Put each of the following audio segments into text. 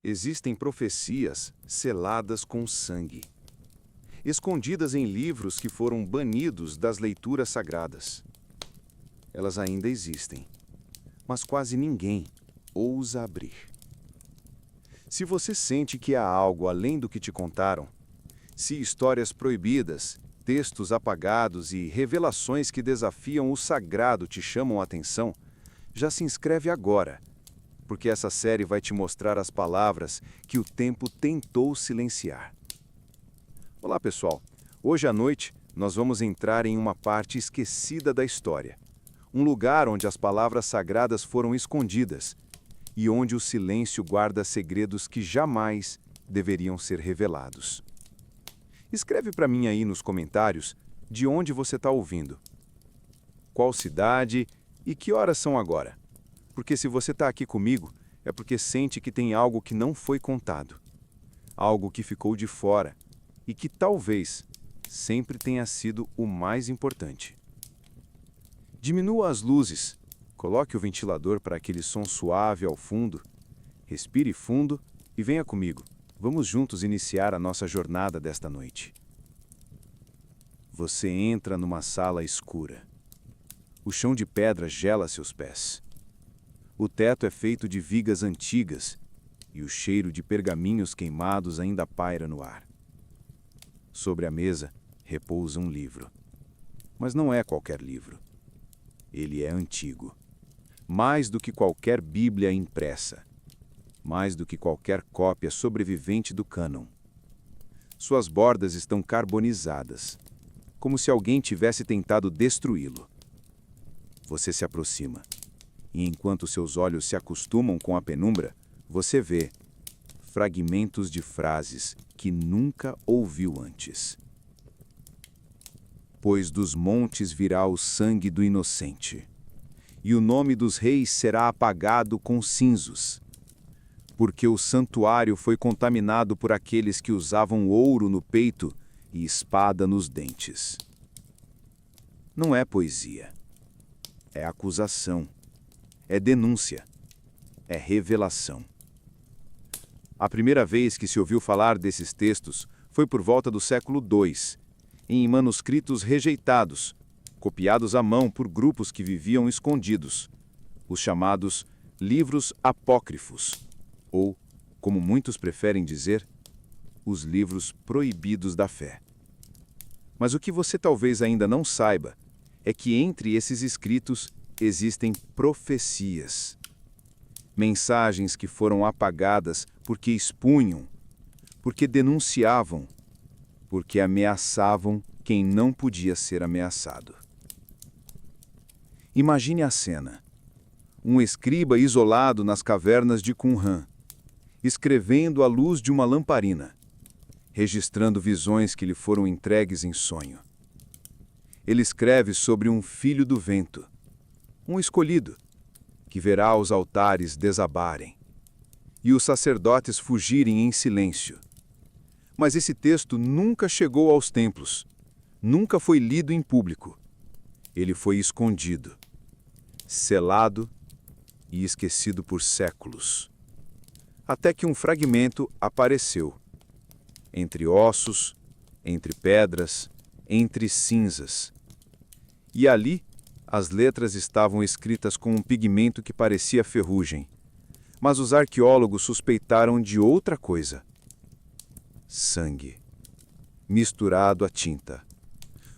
Existem profecias seladas com sangue, escondidas em livros que foram banidos das leituras sagradas. Elas ainda existem, mas quase ninguém ousa abrir. Se você sente que há algo além do que te contaram, se histórias proibidas, textos apagados e revelações que desafiam o sagrado te chamam a atenção, já se inscreve agora, porque essa série vai te mostrar as palavras que o tempo tentou silenciar. Olá, pessoal! Hoje à noite, nós vamos entrar em uma parte esquecida da história. Um lugar onde as palavras sagradas foram escondidas e onde o silêncio guarda segredos que jamais deveriam ser revelados. Escreve para mim aí nos comentários de onde você está ouvindo. Qual cidade e que horas são agora? Porque se você está aqui comigo, é porque sente que tem algo que não foi contado. Algo que ficou de fora e que talvez sempre tenha sido o mais importante. Diminua as luzes, coloque o ventilador para aquele som suave ao fundo, respire fundo e venha comigo. Vamos juntos iniciar a nossa jornada desta noite. Você entra numa sala escura. O chão de pedra gela seus pés. O teto é feito de vigas antigas e o cheiro de pergaminhos queimados ainda paira no ar. Sobre a mesa repousa um livro. Mas não é qualquer livro. Ele é antigo. Mais do que qualquer Bíblia impressa. Mais do que qualquer cópia sobrevivente do cânon. Suas bordas estão carbonizadas, como se alguém tivesse tentado destruí-lo. Você se aproxima. E enquanto seus olhos se acostumam com a penumbra, você vê fragmentos de frases que nunca ouviu antes. Pois dos montes virá o sangue do inocente, e o nome dos reis será apagado com cinzos, porque o santuário foi contaminado por aqueles que usavam ouro no peito e espada nos dentes. Não é poesia, é acusação. É denúncia. É revelação. A primeira vez que se ouviu falar desses textos foi por volta do século II, em manuscritos rejeitados, copiados à mão por grupos que viviam escondidos, os chamados livros apócrifos, ou, como muitos preferem dizer, os livros proibidos da fé. Mas o que você talvez ainda não saiba é que entre esses escritos existem profecias. Mensagens que foram apagadas porque expunham, porque denunciavam, porque ameaçavam quem não podia ser ameaçado. Imagine a cena. Um escriba isolado nas cavernas de Qumran, escrevendo à luz de uma lamparina, registrando visões que lhe foram entregues em sonho. Ele escreve sobre um filho do vento, um escolhido, que verá os altares desabarem e os sacerdotes fugirem em silêncio. Mas esse texto nunca chegou aos templos, nunca foi lido em público. Ele foi escondido, selado e esquecido por séculos. Até que um fragmento apareceu, entre ossos, entre pedras, entre cinzas. E ali, as letras estavam escritas com um pigmento que parecia ferrugem, mas os arqueólogos suspeitaram de outra coisa. Sangue, misturado à tinta.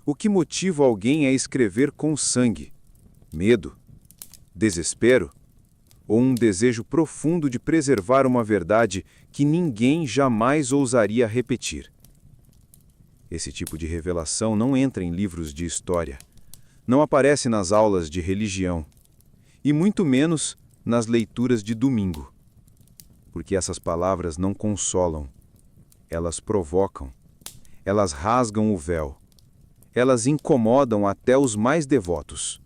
O que motiva alguém a escrever com sangue? Medo? Desespero? Ou um desejo profundo de preservar uma verdade que ninguém jamais ousaria repetir? Esse tipo de revelação não entra em livros de história. Não aparece nas aulas de religião, e muito menos nas leituras de domingo, porque essas palavras não consolam, elas provocam, elas rasgam o véu, elas incomodam até os mais devotos.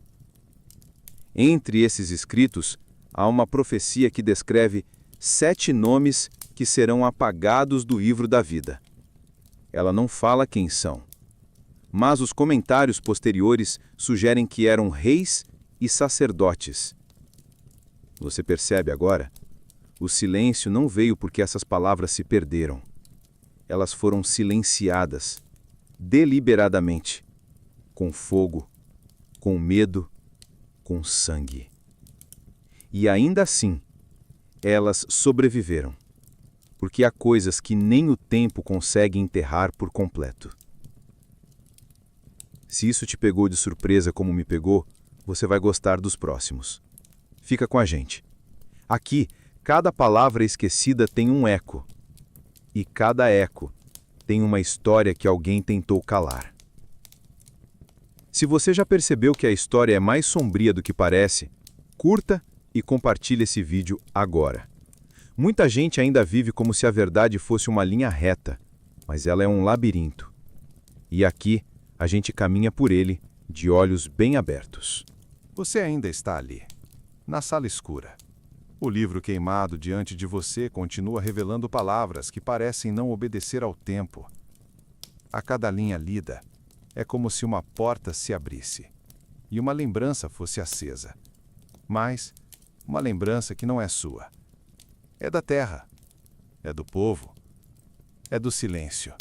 Entre esses escritos, há uma profecia que descreve 7 nomes que serão apagados do livro da vida. Ela não fala quem são, mas os comentários posteriores sugerem que eram reis e sacerdotes. Você percebe agora? O silêncio não veio porque essas palavras se perderam. Elas foram silenciadas, deliberadamente, com fogo, com medo, com sangue. E ainda assim, elas sobreviveram, porque há coisas que nem o tempo consegue enterrar por completo. Se isso te pegou de surpresa como me pegou, você vai gostar dos próximos. Fica com a gente. Aqui, cada palavra esquecida tem um eco. E cada eco tem uma história que alguém tentou calar. Se você já percebeu que a história é mais sombria do que parece, curta e compartilhe esse vídeo agora. Muita gente ainda vive como se a verdade fosse uma linha reta, mas ela é um labirinto. E aqui, a gente caminha por ele de olhos bem abertos. Você ainda está ali, na sala escura. O livro queimado diante de você continua revelando palavras que parecem não obedecer ao tempo. A cada linha lida, é como se uma porta se abrisse e uma lembrança fosse acesa. Mas uma lembrança que não é sua. É da terra, é do povo, é do silêncio.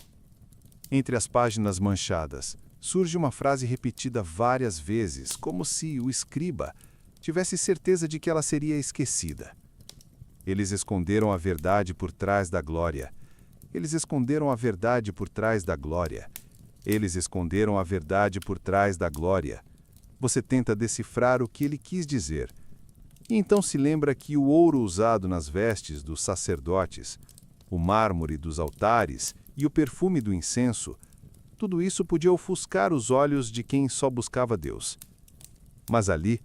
Entre as páginas manchadas, surge uma frase repetida várias vezes, como se o escriba tivesse certeza de que ela seria esquecida. Eles esconderam a verdade por trás da glória. Eles esconderam a verdade por trás da glória. Eles esconderam a verdade por trás da glória. Você tenta decifrar o que ele quis dizer. E então se lembra que o ouro usado nas vestes dos sacerdotes, o mármore dos altares e o perfume do incenso, tudo isso podia ofuscar os olhos de quem só buscava Deus. Mas ali,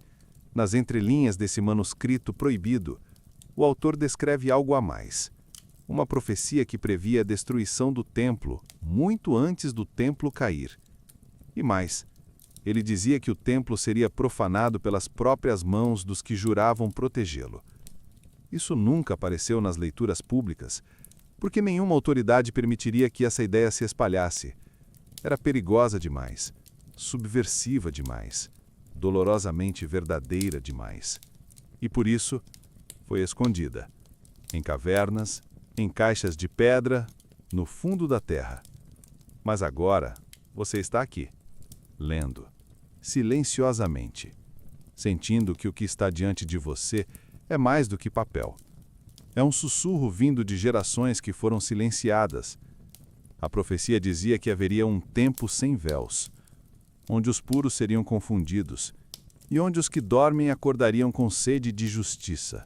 nas entrelinhas desse manuscrito proibido, o autor descreve algo a mais. Uma profecia que previa a destruição do templo muito antes do templo cair. E mais, ele dizia que o templo seria profanado pelas próprias mãos dos que juravam protegê-lo. Isso nunca apareceu nas leituras públicas, porque nenhuma autoridade permitiria que essa ideia se espalhasse. Era perigosa demais, subversiva demais, dolorosamente verdadeira demais. E por isso, foi escondida, em cavernas, em caixas de pedra, no fundo da terra. Mas agora, você está aqui, lendo, silenciosamente, sentindo que o que está diante de você é mais do que papel. É um sussurro vindo de gerações que foram silenciadas. A profecia dizia que haveria um tempo sem véus, onde os puros seriam confundidos, e onde os que dormem acordariam com sede de justiça.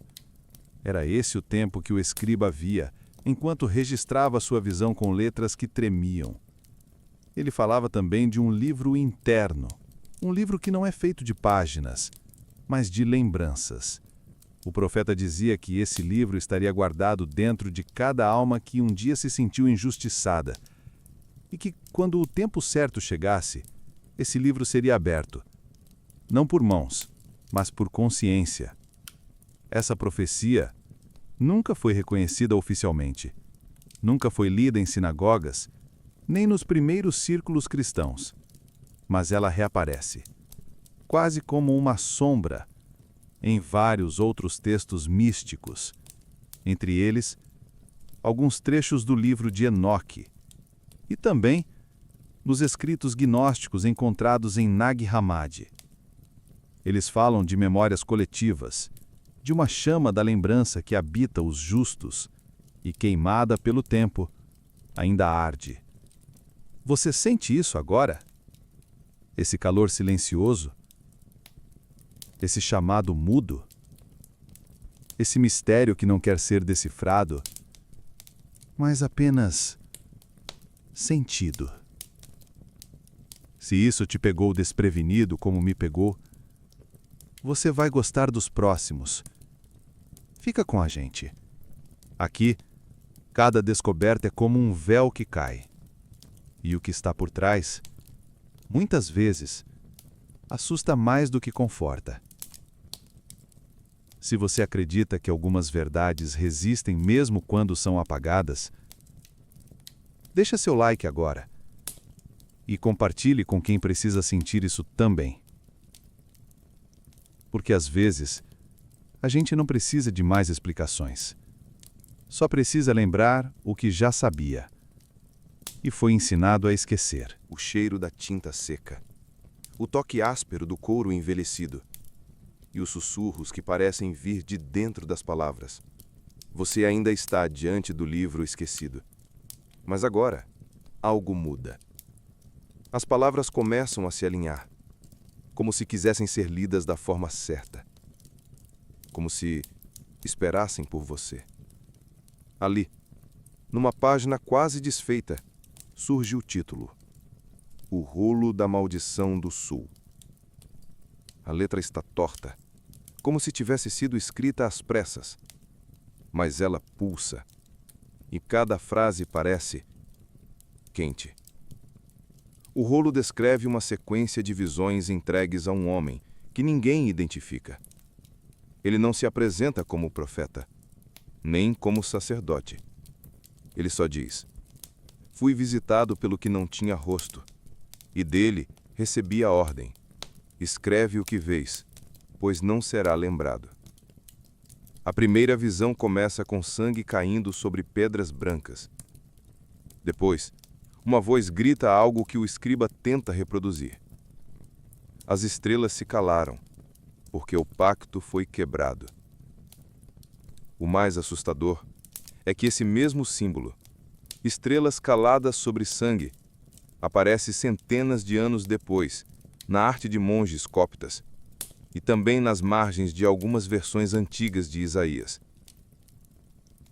Era esse o tempo que o escriba via, enquanto registrava sua visão com letras que tremiam. Ele falava também de um livro interno, um livro que não é feito de páginas, mas de lembranças. O profeta dizia que esse livro estaria guardado dentro de cada alma que um dia se sentiu injustiçada, e que, quando o tempo certo chegasse, esse livro seria aberto, não por mãos, mas por consciência. Essa profecia nunca foi reconhecida oficialmente, nunca foi lida em sinagogas, nem nos primeiros círculos cristãos, mas ela reaparece, quase como uma sombra, em vários outros textos místicos, entre eles, alguns trechos do livro de Enoque, e também nos escritos gnósticos encontrados em Nag Hammadi. Eles falam de memórias coletivas, de uma chama da lembrança que habita os justos e, queimada pelo tempo, ainda arde. Você sente isso agora? Esse calor silencioso? Esse chamado mudo? Esse mistério que não quer ser decifrado, mas apenas sentido. Se isso te pegou desprevenido como me pegou, você vai gostar dos próximos. Fica com a gente. Aqui, cada descoberta é como um véu que cai. E o que está por trás, muitas vezes, assusta mais do que conforta. Se você acredita que algumas verdades resistem mesmo quando são apagadas, deixa seu like agora e compartilhe com quem precisa sentir isso também. Porque às vezes, a gente não precisa de mais explicações. Só precisa lembrar o que já sabia. E foi ensinado a esquecer. O cheiro da tinta seca, o toque áspero do couro envelhecido e os sussurros que parecem vir de dentro das palavras. Você ainda está diante do livro esquecido. Mas agora, algo muda. As palavras começam a se alinhar, como se quisessem ser lidas da forma certa. Como se esperassem por você. Ali, numa página quase desfeita, surge o título: O Rolo da Maldição do Sul. A letra está torta, como se tivesse sido escrita às pressas. Mas ela pulsa, e cada frase parece quente. O rolo descreve uma sequência de visões entregues a um homem que ninguém identifica. Ele não se apresenta como profeta, nem como sacerdote. Ele só diz: fui visitado pelo que não tinha rosto, e dele recebi a ordem: escreve o que vês, pois não será lembrado. A primeira visão começa com sangue caindo sobre pedras brancas. Depois, uma voz grita algo que o escriba tenta reproduzir. As estrelas se calaram, porque o pacto foi quebrado. O mais assustador é que esse mesmo símbolo, estrelas caladas sobre sangue, aparece centenas de anos depois, na arte de monges coptas, e também nas margens de algumas versões antigas de Isaías.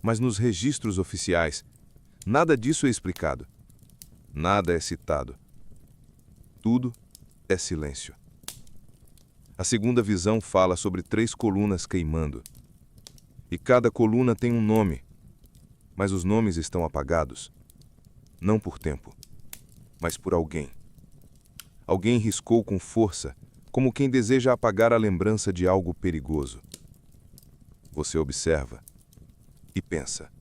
Mas nos registros oficiais, nada disso é explicado. Nada é citado. Tudo é silêncio. A segunda visão fala sobre 3 colunas queimando. E cada coluna tem um nome, mas os nomes estão apagados. Não por tempo, mas por alguém. Alguém riscou com força, como quem deseja apagar a lembrança de algo perigoso. Você observa e pensa: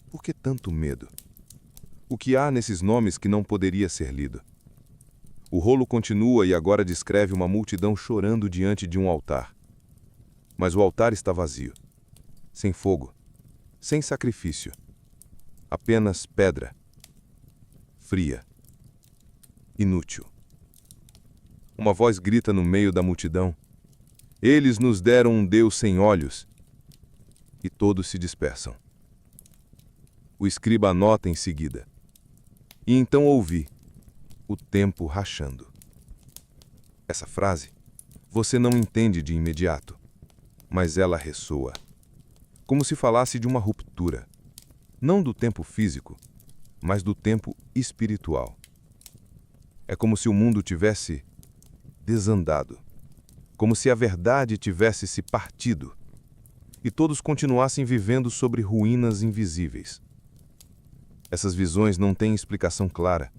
por que tanto medo? O que há nesses nomes que não poderia ser lido? O rolo continua e agora descreve uma multidão chorando diante de um altar. Mas o altar está vazio, sem fogo, sem sacrifício. Apenas pedra, fria, inútil. Uma voz grita no meio da multidão: eles nos deram um Deus sem olhos. E todos se dispersam. O escriba anota em seguida: e então ouvi o tempo rachando. Essa frase você não entende de imediato, mas ela ressoa, como se falasse de uma ruptura, não do tempo físico, mas do tempo espiritual. É como se o mundo tivesse desandado, como se a verdade tivesse se partido, e todos continuassem vivendo sobre ruínas invisíveis. Essas visões não têm explicação clara,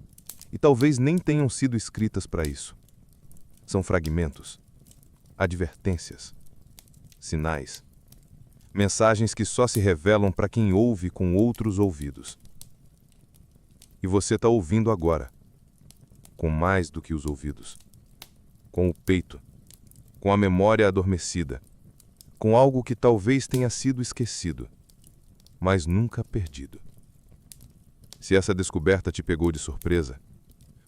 e talvez nem tenham sido escritas para isso. São fragmentos, advertências, sinais, mensagens que só se revelam para quem ouve com outros ouvidos. E você está ouvindo agora, com mais do que os ouvidos, com o peito, com a memória adormecida, com algo que talvez tenha sido esquecido, mas nunca perdido. Se essa descoberta te pegou de surpresa,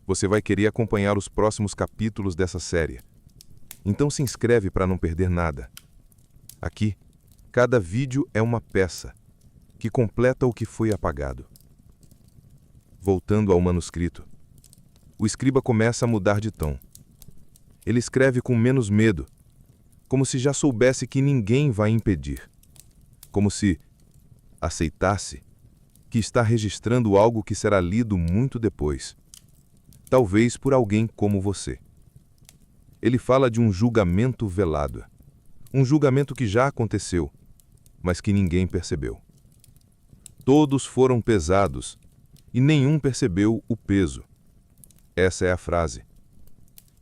você vai querer acompanhar os próximos capítulos dessa série. Então se inscreve para não perder nada. Aqui, cada vídeo é uma peça que completa o que foi apagado. Voltando ao manuscrito, o escriba começa a mudar de tom. Ele escreve com menos medo, como se já soubesse que ninguém vai impedir. Como se aceitasse que está registrando algo que será lido muito depois. Talvez por alguém como você. Ele fala de um julgamento velado. Um julgamento que já aconteceu, mas que ninguém percebeu. Todos foram pesados e nenhum percebeu o peso. Essa é a frase.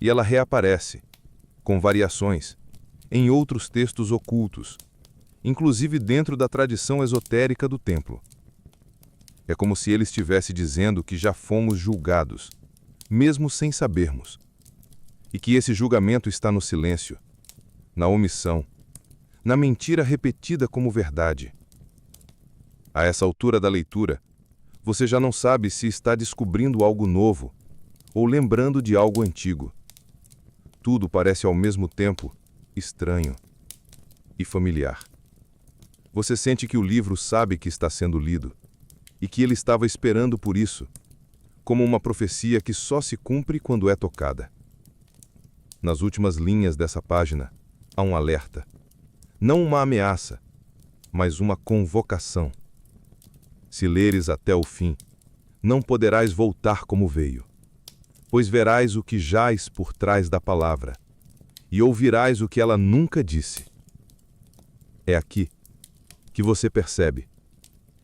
E ela reaparece, com variações, em outros textos ocultos, inclusive dentro da tradição esotérica do templo. É como se ele estivesse dizendo que já fomos julgados, mesmo sem sabermos, e que esse julgamento está no silêncio, na omissão, na mentira repetida como verdade. A essa altura da leitura, você já não sabe se está descobrindo algo novo ou lembrando de algo antigo. Tudo parece ao mesmo tempo estranho e familiar. Você sente que o livro sabe que está sendo lido e que ele estava esperando por isso, como uma profecia que só se cumpre quando é tocada. Nas últimas linhas dessa página, há um alerta. Não uma ameaça, mas uma convocação. Se leres até o fim, não poderás voltar como veio, pois verás o que jaz por trás da palavra, e ouvirás o que ela nunca disse. É aqui que você percebe.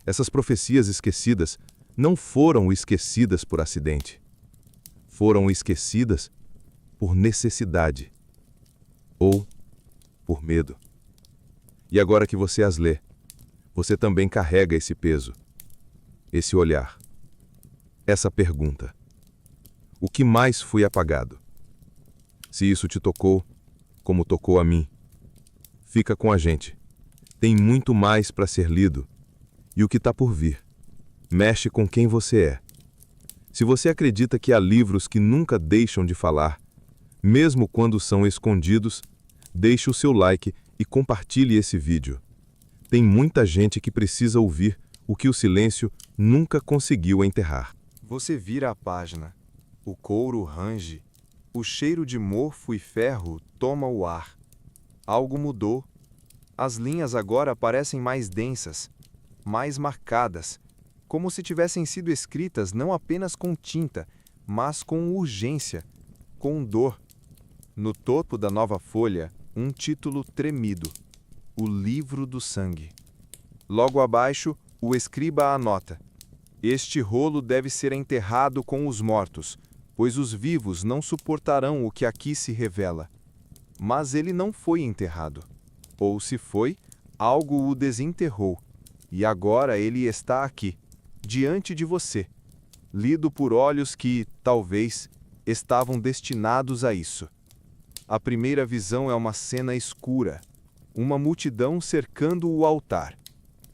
Essas profecias esquecidas não foram esquecidas por acidente. Foram esquecidas por necessidade ou por medo. E agora que você as lê, você também carrega esse peso, esse olhar, essa pergunta. O que mais foi apagado? Se isso te tocou, como tocou a mim, fica com a gente. Tem muito mais para ser lido. E o que está por vir mexe com quem você é. Se você acredita que há livros que nunca deixam de falar, mesmo quando são escondidos, deixe o seu like e compartilhe esse vídeo. Tem muita gente que precisa ouvir o que o silêncio nunca conseguiu enterrar. Você vira a página. O couro range. O cheiro de mofo e ferro toma o ar. Algo mudou. As linhas agora parecem mais densas, mais marcadas, como se tivessem sido escritas não apenas com tinta, mas com urgência, com dor. No topo da nova folha, um título tremido: O Livro do Sangue. Logo abaixo, o escriba anota: Este rolo deve ser enterrado com os mortos, pois os vivos não suportarão o que aqui se revela. Mas ele não foi enterrado. Ou se foi, algo o desenterrou, e agora ele está aqui, diante de você, lido por olhos que, talvez, estavam destinados a isso. A primeira visão é uma cena escura, uma multidão cercando o altar.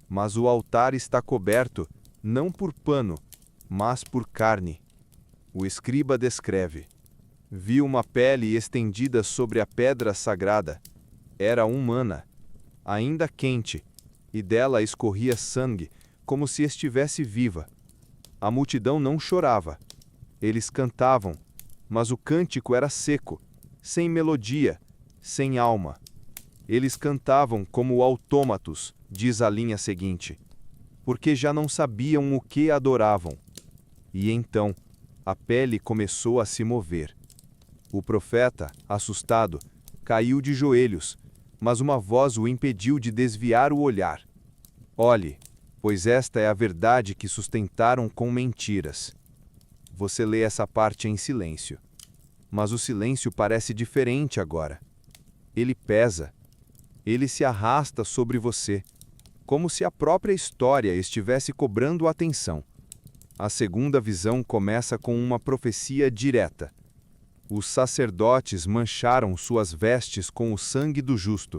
Mas o altar está coberto, não por pano, mas por carne. O escriba descreve: Vi uma pele estendida sobre a pedra sagrada. Era humana, ainda quente, e dela escorria sangue, como se estivesse viva. A multidão não chorava. Eles cantavam, mas o cântico era seco, sem melodia, sem alma. Eles cantavam como autômatos, diz a linha seguinte, porque já não sabiam o que adoravam. E então, a pele começou a se mover. O profeta, assustado, caiu de joelhos, mas uma voz o impediu de desviar o olhar. Olhe, pois esta é a verdade que sustentaram com mentiras. Você lê essa parte em silêncio. Mas o silêncio parece diferente agora. Ele pesa. Ele se arrasta sobre você, como se a própria história estivesse cobrando atenção. A segunda visão começa com uma profecia direta. Os sacerdotes mancharam suas vestes com o sangue do justo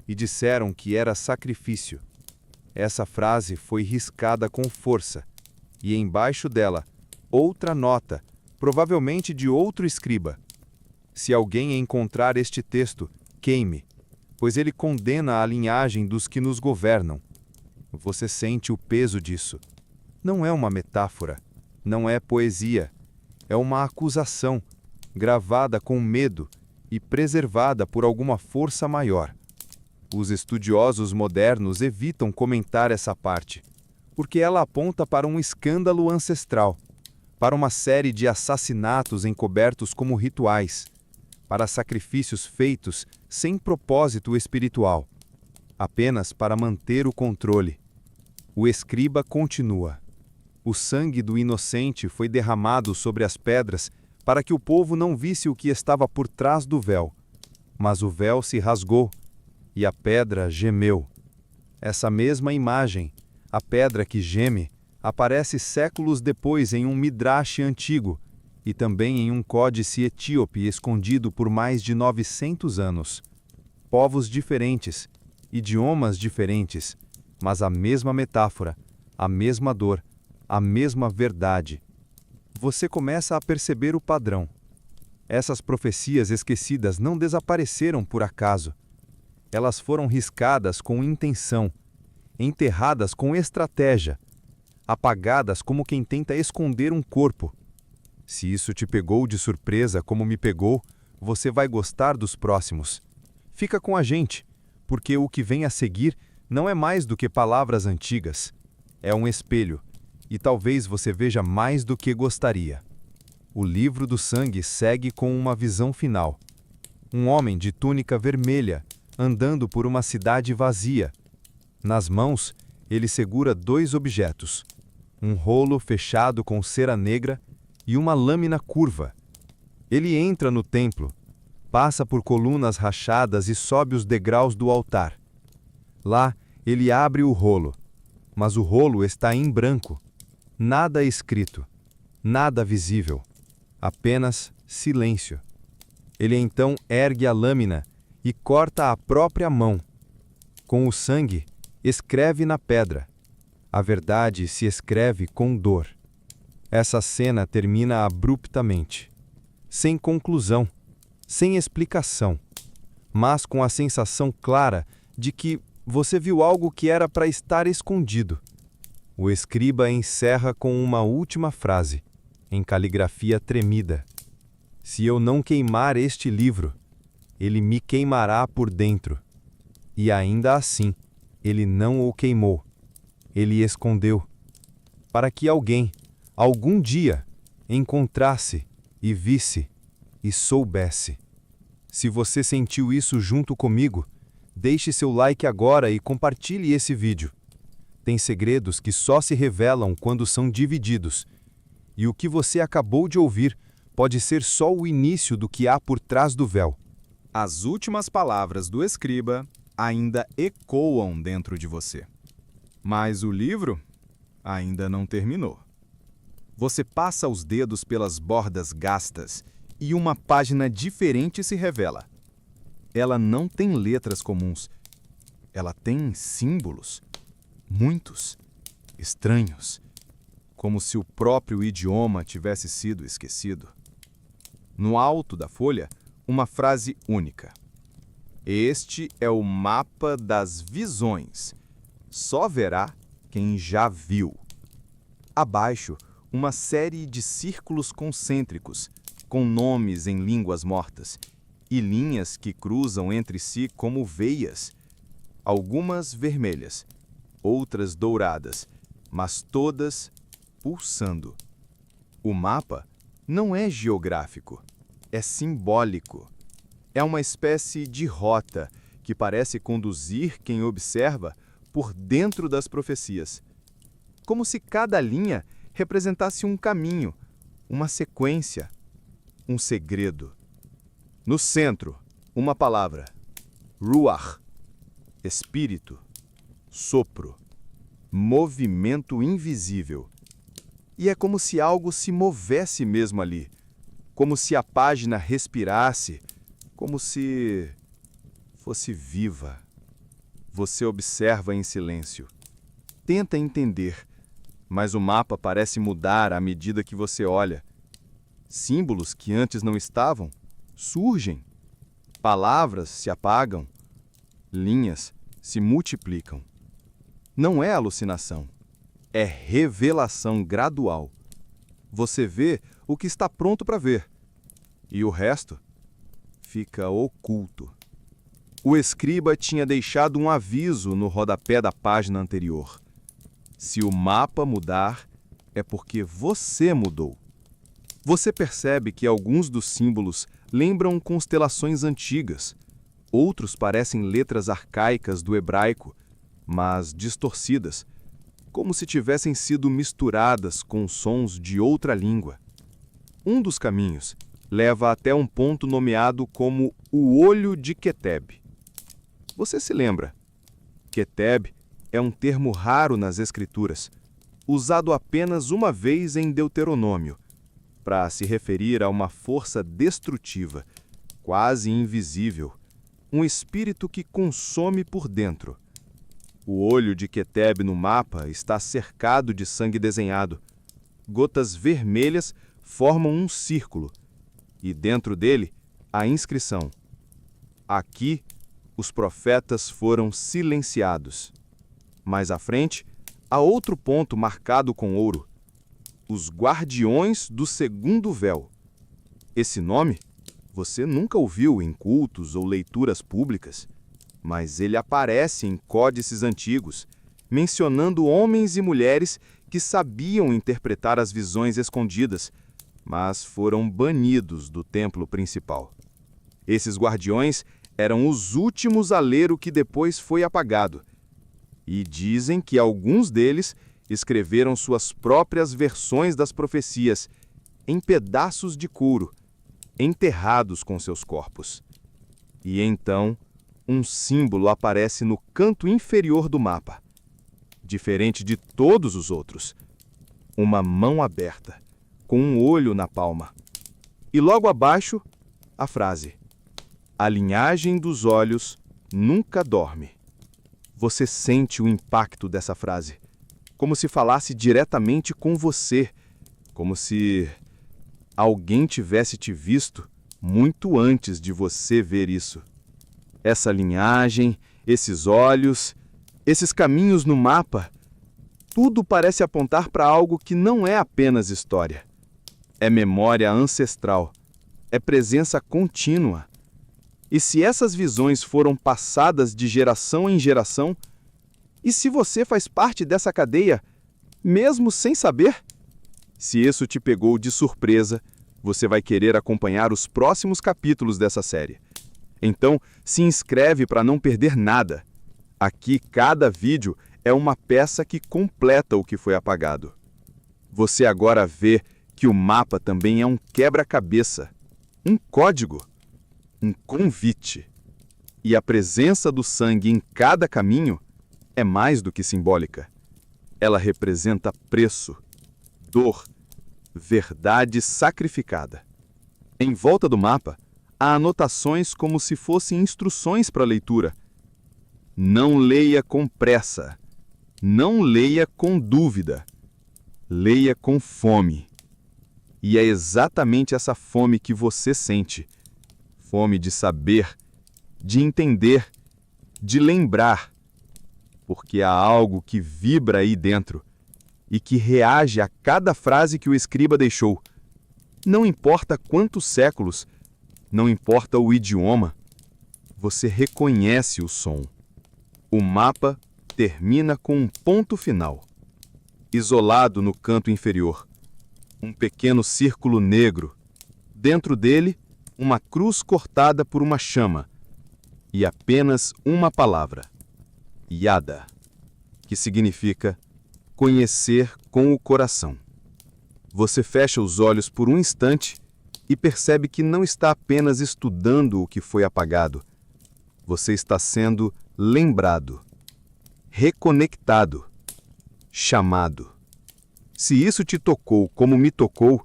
e disseram que era sacrifício. Essa frase foi riscada com força, e embaixo dela, outra nota, provavelmente de outro escriba. Se alguém encontrar este texto, queime, pois ele condena a linhagem dos que nos governam. Você sente o peso disso. Não é uma metáfora, não é poesia, é uma acusação, gravada com medo e preservada por alguma força maior. Os estudiosos modernos evitam comentar essa parte, porque ela aponta para um escândalo ancestral, para uma série de assassinatos encobertos como rituais, para sacrifícios feitos sem propósito espiritual, apenas para manter o controle. O escriba continua: O sangue do inocente foi derramado sobre as pedras para que o povo não visse o que estava por trás do véu. Mas o véu se rasgou, e a pedra gemeu. Essa mesma imagem, a pedra que geme, aparece séculos depois em um midrash antigo, e também em um códice etíope escondido por mais de 900 anos. Povos diferentes, idiomas diferentes, mas a mesma metáfora, a mesma dor, a mesma verdade. Você começa a perceber o padrão. Essas profecias esquecidas não desapareceram por acaso. Elas foram riscadas com intenção, enterradas com estratégia, apagadas como quem tenta esconder um corpo. Se isso te pegou de surpresa como me pegou, você vai gostar dos próximos. Fica com a gente, porque o que vem a seguir não é mais do que palavras antigas. É um espelho, e talvez você veja mais do que gostaria. O livro do sangue segue com uma visão final. Um homem de túnica vermelha, andando por uma cidade vazia. Nas mãos, ele segura 2 objetos: um rolo fechado com cera negra e uma lâmina curva. Ele entra no templo, passa por colunas rachadas e sobe os degraus do altar. Lá, ele abre o rolo, mas o rolo está em branco. Nada escrito, nada visível, apenas silêncio. Ele então ergue a lâmina e corta a própria mão. Com o sangue, escreve na pedra. A verdade se escreve com dor. Essa cena termina abruptamente, sem conclusão, sem explicação, mas com a sensação clara de que você viu algo que era para estar escondido. O escriba encerra com uma última frase, em caligrafia tremida: se eu não queimar este livro, ele me queimará por dentro. E ainda assim, ele não o queimou. Ele escondeu, para que alguém, algum dia, encontrasse e visse e soubesse. Se você sentiu isso junto comigo, deixe seu like agora e compartilhe esse vídeo. Tem segredos que só se revelam quando são divididos. E o que você acabou de ouvir pode ser só o início do que há por trás do véu. As últimas palavras do escriba ainda ecoam dentro de você. Mas o livro ainda não terminou. Você passa os dedos pelas bordas gastas e uma página diferente se revela. Ela não tem letras comuns. Ela tem símbolos. Muitos. Estranhos. Como se o próprio idioma tivesse sido esquecido. No alto da folha, uma frase única. Este é o mapa das visões. Só verá quem já viu. Abaixo, uma série de círculos concêntricos, com nomes em línguas mortas, e linhas que cruzam entre si como veias, algumas vermelhas, outras douradas, mas todas pulsando. O mapa não é geográfico, é simbólico. É uma espécie de rota que parece conduzir quem observa por dentro das profecias, como se cada linha representasse um caminho, uma sequência, um segredo. No centro, uma palavra: ruach, espírito, sopro, movimento invisível. E é como se algo se movesse mesmo ali, como se a página respirasse, como se fosse viva. Você observa em silêncio. Tenta entender, mas o mapa parece mudar à medida que você olha. Símbolos que antes não estavam surgem. Palavras se apagam. Linhas se multiplicam. Não é alucinação. É revelação gradual. Você vê o que está pronto para ver. E o resto fica oculto. O escriba tinha deixado um aviso no rodapé da página anterior. Se o mapa mudar, é porque você mudou. Você percebe que alguns dos símbolos lembram constelações antigas. Outros parecem letras arcaicas do hebraico, mas distorcidas, como se tivessem sido misturadas com sons de outra língua. Um dos caminhos leva até um ponto nomeado como o Olho de Keteb. Você se lembra? Keteb é um termo raro nas Escrituras, usado apenas uma vez em Deuteronômio, para se referir a uma força destrutiva, quase invisível, um espírito que consome por dentro. O olho de Queteb no mapa está cercado de sangue desenhado. Gotas vermelhas formam um círculo, e dentro dele a inscrição: aqui os profetas foram silenciados. Mais à frente, há outro ponto marcado com ouro: os guardiões do segundo véu. Esse nome você nunca ouviu em cultos ou leituras públicas, mas ele aparece em códices antigos, mencionando homens e mulheres que sabiam interpretar as visões escondidas, mas foram banidos do templo principal. Esses guardiões eram os últimos a ler o que depois foi apagado, e dizem que alguns deles escreveram suas próprias versões das profecias em pedaços de couro, enterrados com seus corpos. E então, um símbolo aparece no canto inferior do mapa, diferente de todos os outros: uma mão aberta, com um olho na palma. E logo abaixo, a frase: a linhagem dos olhos nunca dorme. Você sente o impacto dessa frase, como se falasse diretamente com você, como se alguém tivesse te visto muito antes de você ver isso. Essa linhagem, esses olhos, esses caminhos no mapa, tudo parece apontar para algo que não é apenas história. É memória ancestral, é presença contínua. E se essas visões foram passadas de geração em geração, e se você faz parte dessa cadeia, mesmo sem saber? Se isso te pegou de surpresa, você vai querer acompanhar os próximos capítulos dessa série. Então, se inscreve para não perder nada. Aqui, cada vídeo é uma peça que completa o que foi apagado. Você agora vê que o mapa também é um quebra-cabeça, um código, um convite. E a presença do sangue em cada caminho é mais do que simbólica. Ela representa preço, dor, verdade sacrificada. Em volta do mapa, há anotações como se fossem instruções para a leitura. Não leia com pressa. Não leia com dúvida. Leia com fome. E é exatamente essa fome que você sente. Fome de saber, de entender, de lembrar. Porque há algo que vibra aí dentro e que reage a cada frase que o escriba deixou. Não importa quantos séculos, não importa o idioma, você reconhece o som. O mapa termina com um ponto final. Isolado no canto inferior, um pequeno círculo negro. Dentro dele, uma cruz cortada por uma chama. E apenas uma palavra: Yada, que significa conhecer com o coração. Você fecha os olhos por um instante e percebe que não está apenas estudando o que foi apagado. Você está sendo lembrado, reconectado, chamado. Se isso te tocou como me tocou,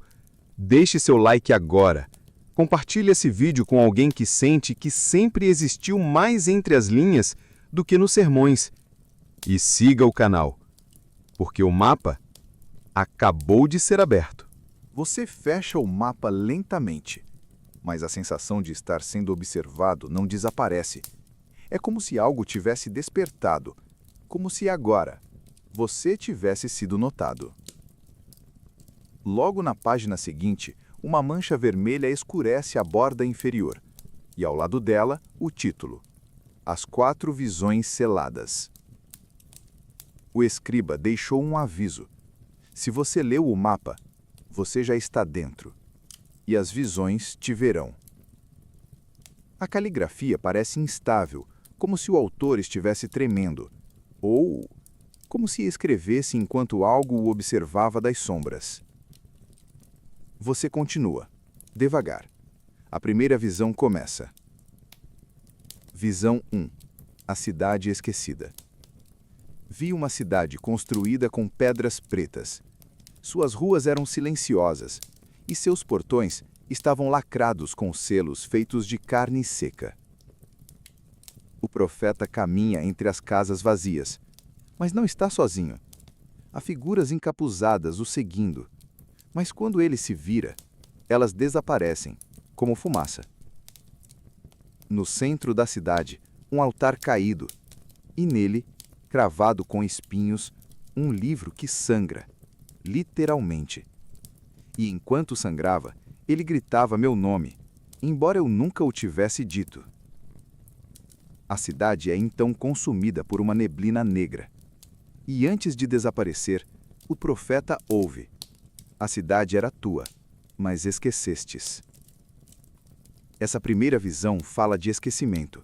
deixe seu like agora. Compartilhe esse vídeo com alguém que sente que sempre existiu mais entre as linhas do que nos sermões. E siga o canal, porque o mapa acabou de ser aberto. Você fecha o mapa lentamente, mas a sensação de estar sendo observado não desaparece. É como se algo tivesse despertado, como se agora você tivesse sido notado. Logo na página seguinte, uma mancha vermelha escurece a borda inferior, e ao lado dela, o título: As 4 visões seladas. O escriba deixou um aviso. Se você leu o mapa, você já está dentro, e as visões te verão. A caligrafia parece instável, como se o autor estivesse tremendo, ou como se escrevesse enquanto algo o observava das sombras. Você continua, devagar. A primeira visão começa. Visão 1. A cidade esquecida. Vi uma cidade construída com pedras pretas. Suas ruas eram silenciosas, e seus portões estavam lacrados com selos feitos de carne seca. O profeta caminha entre as casas vazias, Mas não está sozinho. Há figuras encapuzadas o seguindo. Mas quando ele se vira, elas desaparecem, como fumaça. No centro da cidade, um altar caído, e nele, cravado com espinhos, um livro que sangra, literalmente. E enquanto sangrava, ele gritava meu nome, embora eu nunca o tivesse dito. A cidade é então consumida por uma neblina negra. E antes de desaparecer, o profeta ouve: a cidade era tua, mas esquecestes. Essa primeira visão fala de esquecimento,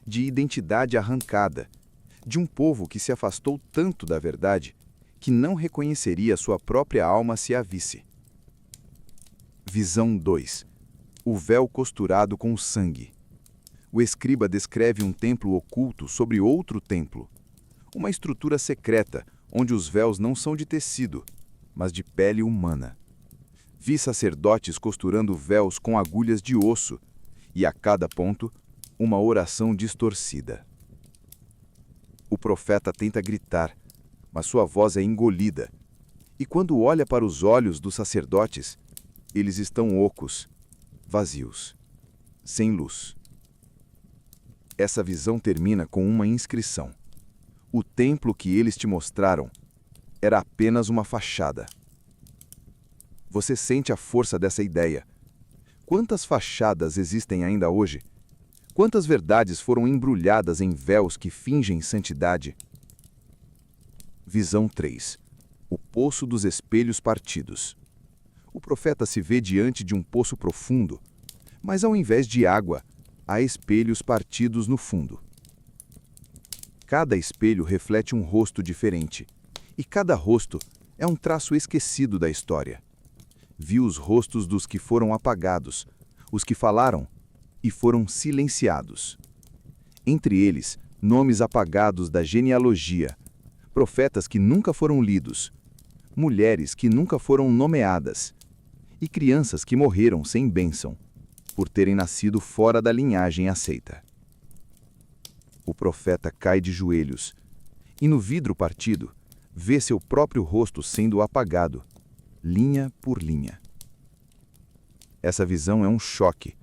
de identidade arrancada, de um povo que se afastou tanto da verdade que não reconheceria sua própria alma se a visse. Visão 2. O véu costurado com sangue. O escriba descreve um templo oculto sobre outro templo, uma estrutura secreta onde os véus não são de tecido, mas de pele humana. Vi sacerdotes costurando véus com agulhas de osso, e a cada ponto, uma oração distorcida. O profeta tenta gritar, mas sua voz é engolida, e quando olha para os olhos dos sacerdotes, eles estão ocos, vazios, sem luz. Essa visão termina com uma inscrição. O templo que eles te mostraram era apenas uma fachada. Você sente a força dessa ideia. Quantas fachadas existem ainda hoje? Quantas verdades foram embrulhadas em véus que fingem santidade? Visão 3. O poço dos espelhos partidos. O profeta se vê diante de um poço profundo, mas ao invés de água, há espelhos partidos no fundo. Cada espelho reflete um rosto diferente, e cada rosto é um traço esquecido da história. Vi os rostos dos que foram apagados, os que falaram e foram silenciados. Entre eles, nomes apagados da genealogia, profetas que nunca foram lidos, mulheres que nunca foram nomeadas, e crianças que morreram sem bênção, por terem nascido fora da linhagem aceita. O profeta cai de joelhos, e no vidro partido, vê seu próprio rosto sendo apagado, linha por linha. Essa visão é um choque,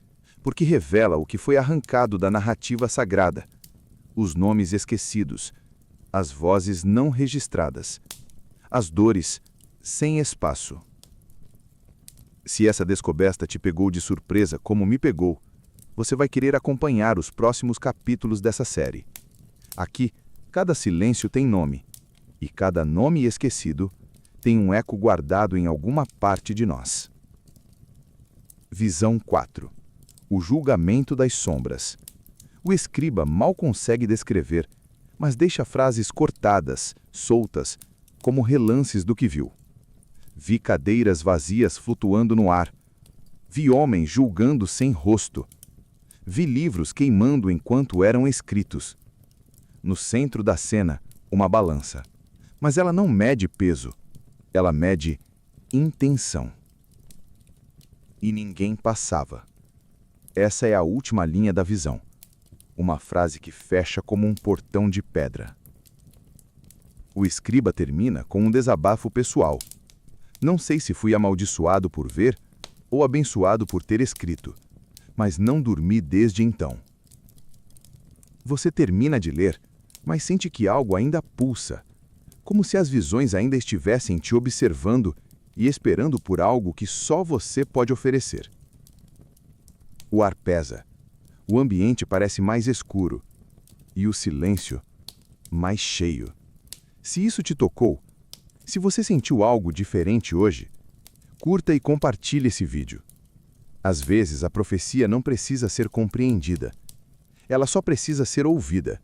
porque revela o que foi arrancado da narrativa sagrada, os nomes esquecidos, as vozes não registradas, as dores sem espaço. Se essa descoberta te pegou de surpresa como me pegou, você vai querer acompanhar os próximos capítulos dessa série. Aqui, cada silêncio tem nome, e cada nome esquecido tem um eco guardado em alguma parte de nós. Visão 4. O julgamento das sombras. O escriba mal consegue descrever, mas deixa frases cortadas, soltas, como relances do que viu. Vi cadeiras vazias flutuando no ar. Vi homens julgando sem rosto. Vi livros queimando enquanto eram escritos. No centro da cena, uma balança. Mas ela não mede peso. Ela mede intenção. E ninguém passava. Essa é a última linha da visão. Uma frase que fecha como um portão de pedra. O escriba termina com um desabafo pessoal. Não sei se fui amaldiçoado por ver ou abençoado por ter escrito, mas não dormi desde então. Você termina de ler, mas sente que algo ainda pulsa, como se as visões ainda estivessem te observando e esperando por algo que só você pode oferecer. O ar pesa, o ambiente parece mais escuro e o silêncio mais cheio. Se isso te tocou, se você sentiu algo diferente hoje, curta e compartilhe esse vídeo. Às vezes, a profecia não precisa ser compreendida. Ela só precisa ser ouvida.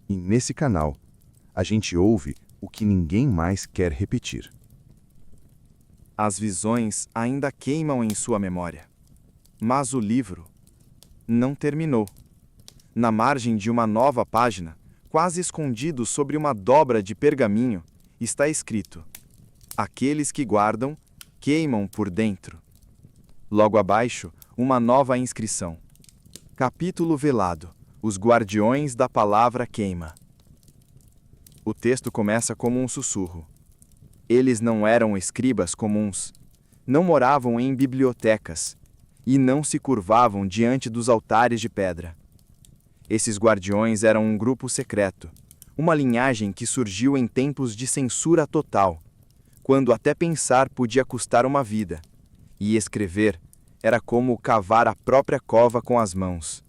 E nesse canal, a gente ouve o que ninguém mais quer repetir. As visões ainda queimam em sua memória. Mas o livro não terminou. Na margem de uma nova página, quase escondido sobre uma dobra de pergaminho, está escrito: aqueles que guardam, queimam por dentro. Logo abaixo, uma nova inscrição. Capítulo velado. Os guardiões da palavra queima. O texto começa como um sussurro. Eles não eram escribas comuns, não moravam em bibliotecas e não se curvavam diante dos altares de pedra. Esses guardiões eram um grupo secreto, uma linhagem que surgiu em tempos de censura total, quando até pensar podia custar uma vida, e escrever era como cavar a própria cova com as mãos.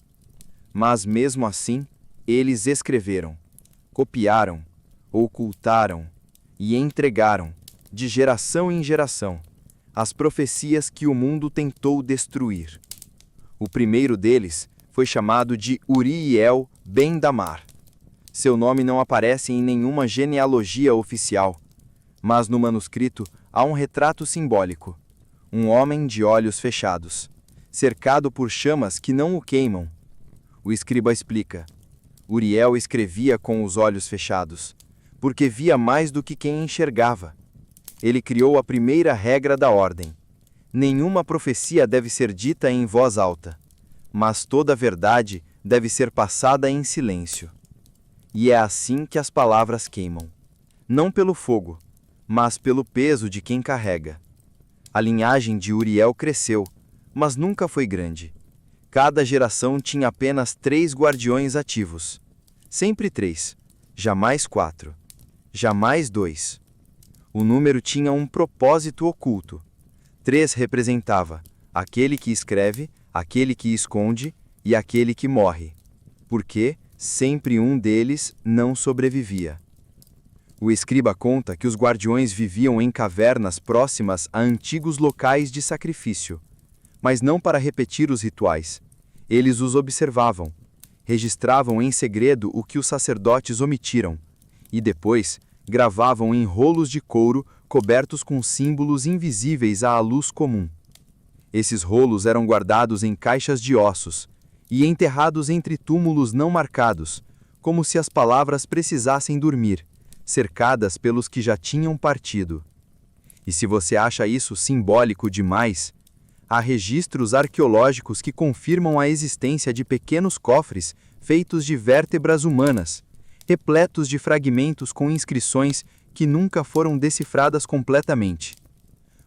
Mas mesmo assim, eles escreveram, copiaram, ocultaram e entregaram, de geração em geração, as profecias que o mundo tentou destruir. O primeiro deles foi chamado de Uriel ben Damar. Seu nome não aparece em nenhuma genealogia oficial, mas no manuscrito há um retrato simbólico. Um homem de olhos fechados, cercado por chamas que não o queimam. O escriba explica: Uriel escrevia com os olhos fechados, porque via mais do que quem enxergava. Ele criou a primeira regra da ordem. Nenhuma profecia deve ser dita em voz alta, mas toda a verdade deve ser passada em silêncio. E é assim que as palavras queimam, não pelo fogo, mas pelo peso de quem carrega. A linhagem de Uriel cresceu, mas nunca foi grande. Cada geração tinha apenas 3 guardiões ativos. Sempre 3, jamais 4, jamais 2. O número tinha um propósito oculto. 3 representava aquele que escreve, aquele que esconde e aquele que morre, porque sempre um deles não sobrevivia. O escriba conta que os guardiões viviam em cavernas próximas a antigos locais de sacrifício, mas não para repetir os rituais. Eles os observavam, registravam em segredo o que os sacerdotes omitiram, e depois gravavam em rolos de couro cobertos com símbolos invisíveis à luz comum. Esses rolos eram guardados em caixas de ossos e enterrados entre túmulos não marcados, como se as palavras precisassem dormir, cercadas pelos que já tinham partido. E se você acha isso simbólico demais, há registros arqueológicos que confirmam a existência de pequenos cofres feitos de vértebras humanas, repletos de fragmentos com inscrições que nunca foram decifradas completamente.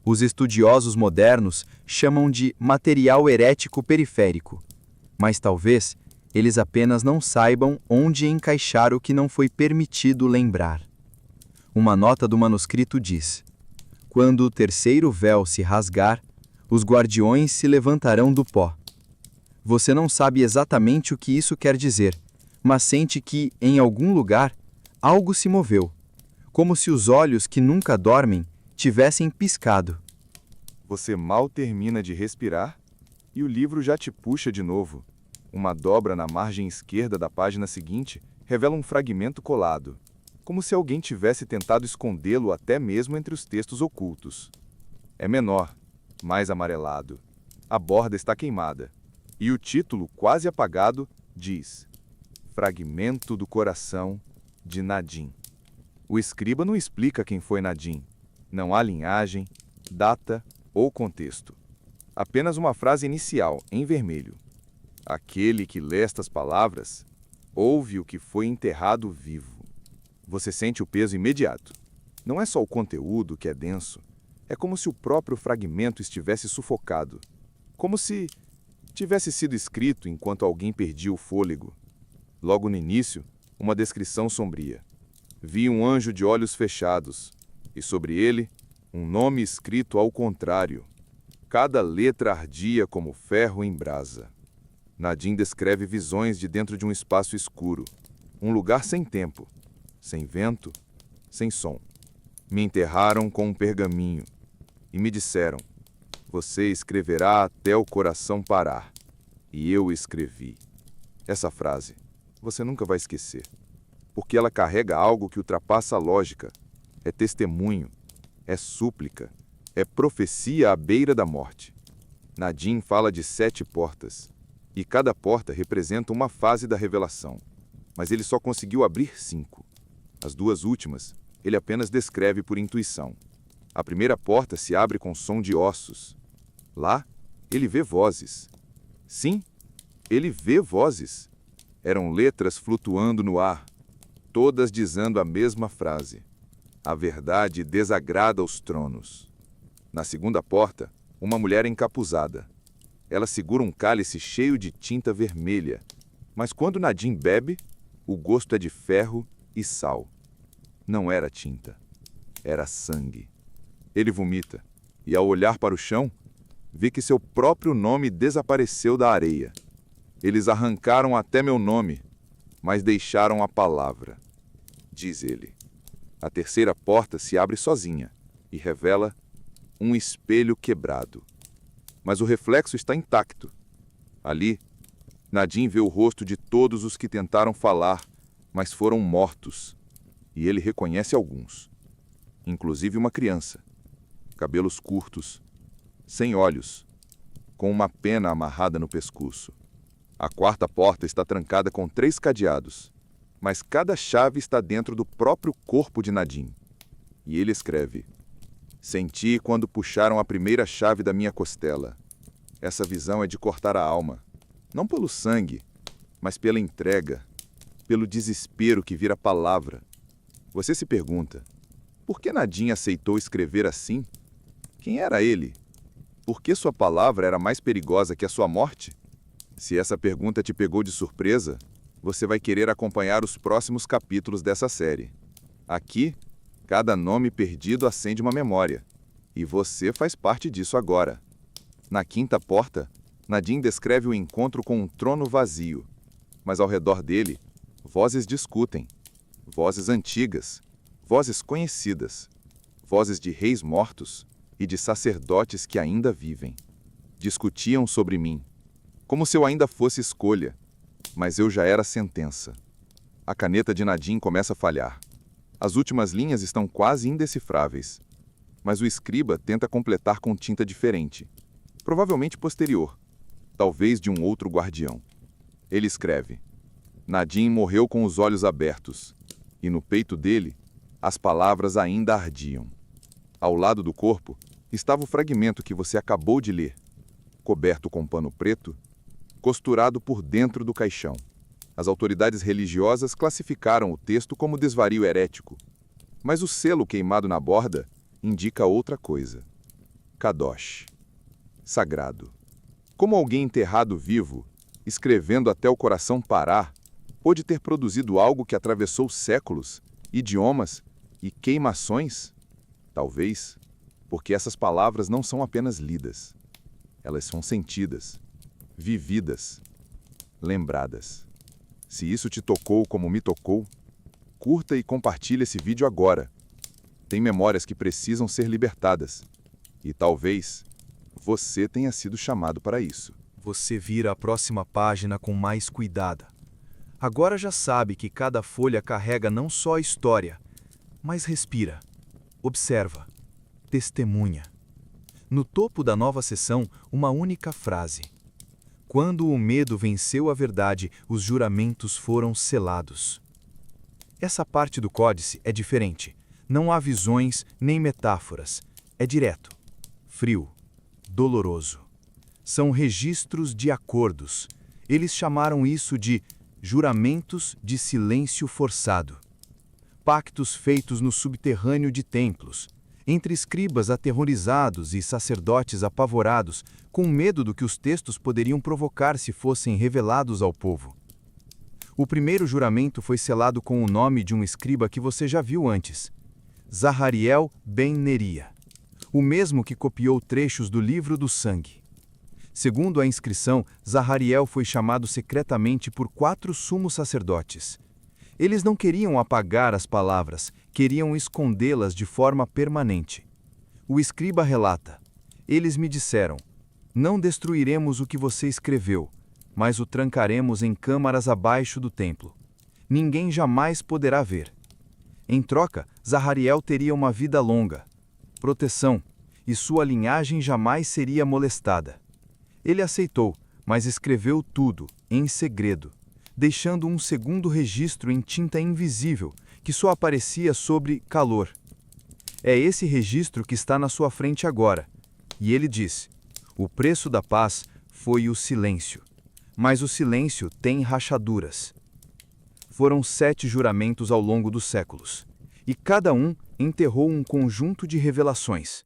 Os estudiosos modernos chamam de material herético periférico, mas talvez eles apenas não saibam onde encaixar o que não foi permitido lembrar. Uma nota do manuscrito diz: quando o terceiro véu se rasgar, os guardiões se levantarão do pó. Você não sabe exatamente o que isso quer dizer, mas sente que, em algum lugar, algo se moveu, como se os olhos que nunca dormem tivessem piscado. Você mal termina de respirar e o livro já te puxa de novo. Uma dobra na margem esquerda da página seguinte revela um fragmento colado, como se alguém tivesse tentado escondê-lo até mesmo entre os textos ocultos. É menor, mais amarelado. A borda está queimada. E o título, quase apagado, diz: Fragmento do Coração de Nadim. O escriba não explica quem foi Nadim. Não há linhagem, data ou contexto. Apenas uma frase inicial, em vermelho. Aquele que lê estas palavras, ouve o que foi enterrado vivo. Você sente o peso imediato. Não é só o conteúdo que é denso. É como se o próprio fragmento estivesse sufocado. Como se tivesse sido escrito enquanto alguém perdia o fôlego. Logo no início, uma descrição sombria. Vi um anjo de olhos fechados, e sobre ele, um nome escrito ao contrário. Cada letra ardia como ferro em brasa. Nadim descreve visões de dentro de um espaço escuro, um lugar sem tempo, sem vento, sem som. Me enterraram com um pergaminho e me disseram: você escreverá até o coração parar. E eu escrevi. Essa frase você nunca vai esquecer, porque ela carrega algo que ultrapassa a lógica. É testemunho, é súplica, é profecia à beira da morte. Nadim fala de 7 portas, e cada porta representa uma fase da revelação. Mas ele só conseguiu abrir 5. As 2 últimas, ele apenas descreve por intuição. A primeira porta se abre com som de ossos. Lá, ele vê vozes. Sim, ele vê vozes. Eram letras flutuando no ar. todas dizendo a mesma frase: a verdade desagrada os tronos. Na segunda porta, uma mulher encapuzada. Ela segura um cálice cheio de tinta vermelha, mas quando Nadim bebe, o gosto é de ferro e sal. Não era tinta, era sangue. Ele vomita, e ao olhar para o chão, vê que seu próprio nome desapareceu da areia. Eles arrancaram até meu nome, mas deixaram a palavra, diz ele. A terceira porta se abre sozinha e revela um espelho quebrado. Mas o reflexo está intacto. Ali, Nadim vê o rosto de todos os que tentaram falar, mas foram mortos. E ele reconhece alguns, inclusive uma criança, cabelos curtos, sem olhos, com uma pena amarrada no pescoço. A quarta porta está trancada com 3 cadeados, mas cada chave está dentro do próprio corpo de Nadim. E ele escreve: senti quando puxaram a primeira chave da minha costela. Essa visão é de cortar a alma, não pelo sangue, mas pela entrega, pelo desespero que vira palavra. Você se pergunta, por que Nadim aceitou escrever assim? Quem era ele? Por que sua palavra era mais perigosa que a sua morte? Se essa pergunta te pegou de surpresa, você vai querer acompanhar os próximos capítulos dessa série. Aqui, cada nome perdido acende uma memória, e você faz parte disso agora. Na quinta porta, Nadim descreve o encontro com um trono vazio, mas ao redor dele, vozes discutem, vozes antigas, vozes conhecidas, vozes de reis mortos e de sacerdotes que ainda vivem. Discutiam sobre mim, como se eu ainda fosse escolha, mas eu já era sentença. A caneta de Nadim começa a falhar. As últimas linhas estão quase indecifráveis, mas o escriba tenta completar com tinta diferente, provavelmente posterior, talvez de um outro guardião. Ele escreve: Nadim morreu com os olhos abertos, e no peito dele, as palavras ainda ardiam. Ao lado do corpo, estava o fragmento que você acabou de ler, coberto com pano preto, costurado por dentro do caixão. As autoridades religiosas classificaram o texto como desvario herético, mas o selo queimado na borda indica outra coisa. Kadosh, sagrado. Como alguém enterrado vivo, escrevendo até o coração parar, pôde ter produzido algo que atravessou séculos, idiomas e queimações? Talvez, porque essas palavras não são apenas lidas. Elas são sentidas, vividas, lembradas. Se isso te tocou como me tocou, curta e compartilhe esse vídeo agora. Tem memórias que precisam ser libertadas. E talvez você tenha sido chamado para isso. Você vira a próxima página com mais cuidado. Agora já sabe que cada folha carrega não só a história, mas respira, observa, testemunha. No topo da nova seção, uma única frase: quando o medo venceu a verdade, os juramentos foram selados. Essa parte do códice é diferente. Não há visões nem metáforas. É direto, frio, doloroso. São registros de acordos. Eles chamaram isso de juramentos de silêncio forçado. Pactos feitos no subterrâneo de templos, entre escribas aterrorizados e sacerdotes apavorados, com medo do que os textos poderiam provocar se fossem revelados ao povo. O primeiro juramento foi selado com o nome de um escriba que você já viu antes, Zahariel ben Neria, o mesmo que copiou trechos do Livro do Sangue. Segundo a inscrição, Zahariel foi chamado secretamente por 4 sumos sacerdotes. Eles não queriam apagar as palavras, queriam escondê-las de forma permanente. O escriba relata: eles me disseram, não destruiremos o que você escreveu, mas o trancaremos em câmaras abaixo do templo. Ninguém jamais poderá ver. Em troca, Zahariel teria uma vida longa, proteção, e sua linhagem jamais seria molestada. Ele aceitou, mas escreveu tudo, em segredo, deixando um segundo registro em tinta invisível, que só aparecia sobre calor. É esse registro que está na sua frente agora. E ele diz: o preço da paz foi o silêncio, mas o silêncio tem rachaduras. Foram 7 juramentos ao longo dos séculos, e cada um enterrou um conjunto de revelações.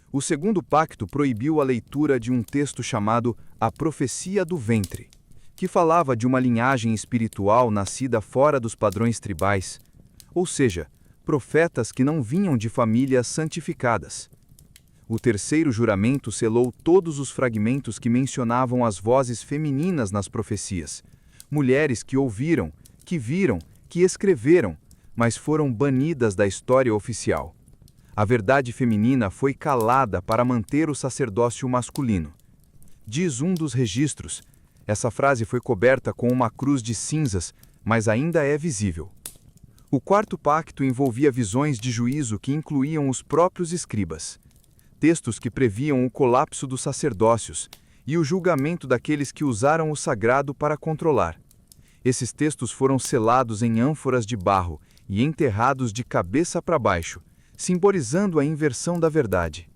O segundo pacto proibiu a leitura de um texto chamado A Profecia do Ventre, que falava de uma linhagem espiritual nascida fora dos padrões tribais, ou seja, profetas que não vinham de famílias santificadas. O terceiro juramento selou todos os fragmentos que mencionavam as vozes femininas nas profecias, mulheres que ouviram, que viram, que escreveram, mas foram banidas da história oficial. A verdade feminina foi calada para manter o sacerdócio masculino. Diz um dos registros, essa frase foi coberta com uma cruz de cinzas, mas ainda é visível. O quarto pacto envolvia visões de juízo que incluíam os próprios escribas, textos que previam o colapso dos sacerdócios e o julgamento daqueles que usaram o sagrado para controlar. Esses textos foram selados em ânforas de barro e enterrados de cabeça para baixo, simbolizando a inversão da verdade.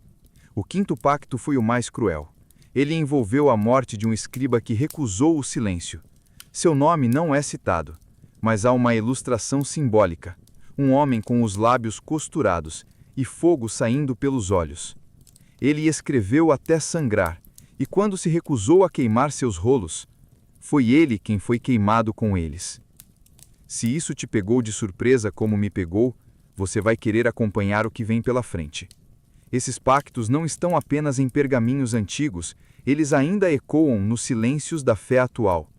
O quinto pacto foi o mais cruel. Ele envolveu a morte de um escriba que recusou o silêncio. Seu nome não é citado, mas há uma ilustração simbólica: um homem com os lábios costurados e fogo saindo pelos olhos. Ele escreveu até sangrar, e quando se recusou a queimar seus rolos, foi ele quem foi queimado com eles. Se isso te pegou de surpresa como me pegou, você vai querer acompanhar o que vem pela frente. Esses pactos não estão apenas em pergaminhos antigos, eles ainda ecoam nos silêncios da fé atual.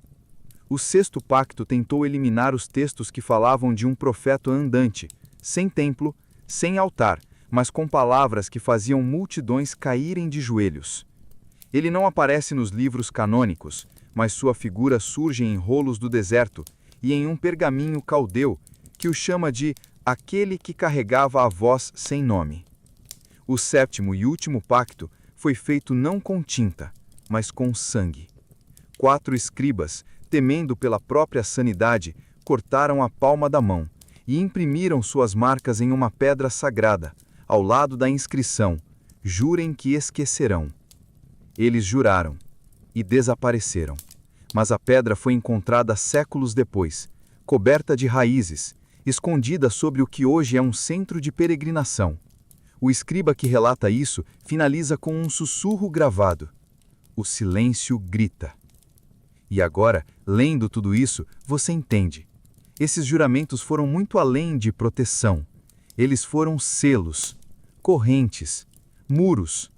O sexto pacto tentou eliminar os textos que falavam de um profeta andante, sem templo, sem altar, mas com palavras que faziam multidões caírem de joelhos. Ele não aparece nos livros canônicos, mas sua figura surge em rolos do deserto e em um pergaminho caldeu que o chama de aquele que carregava a voz sem nome. O sétimo e último pacto foi feito não com tinta, mas com sangue. 4 escribas, temendo pela própria sanidade, cortaram a palma da mão e imprimiram suas marcas em uma pedra sagrada, ao lado da inscrição: jurem que esquecerão. Eles juraram e desapareceram, mas a pedra foi encontrada séculos depois, coberta de raízes, escondida sobre o que hoje é um centro de peregrinação. O escriba que relata isso finaliza com um sussurro gravado: o silêncio grita. E agora, lendo tudo isso, você entende. Esses juramentos foram muito além de proteção. Eles foram selos, correntes, muros.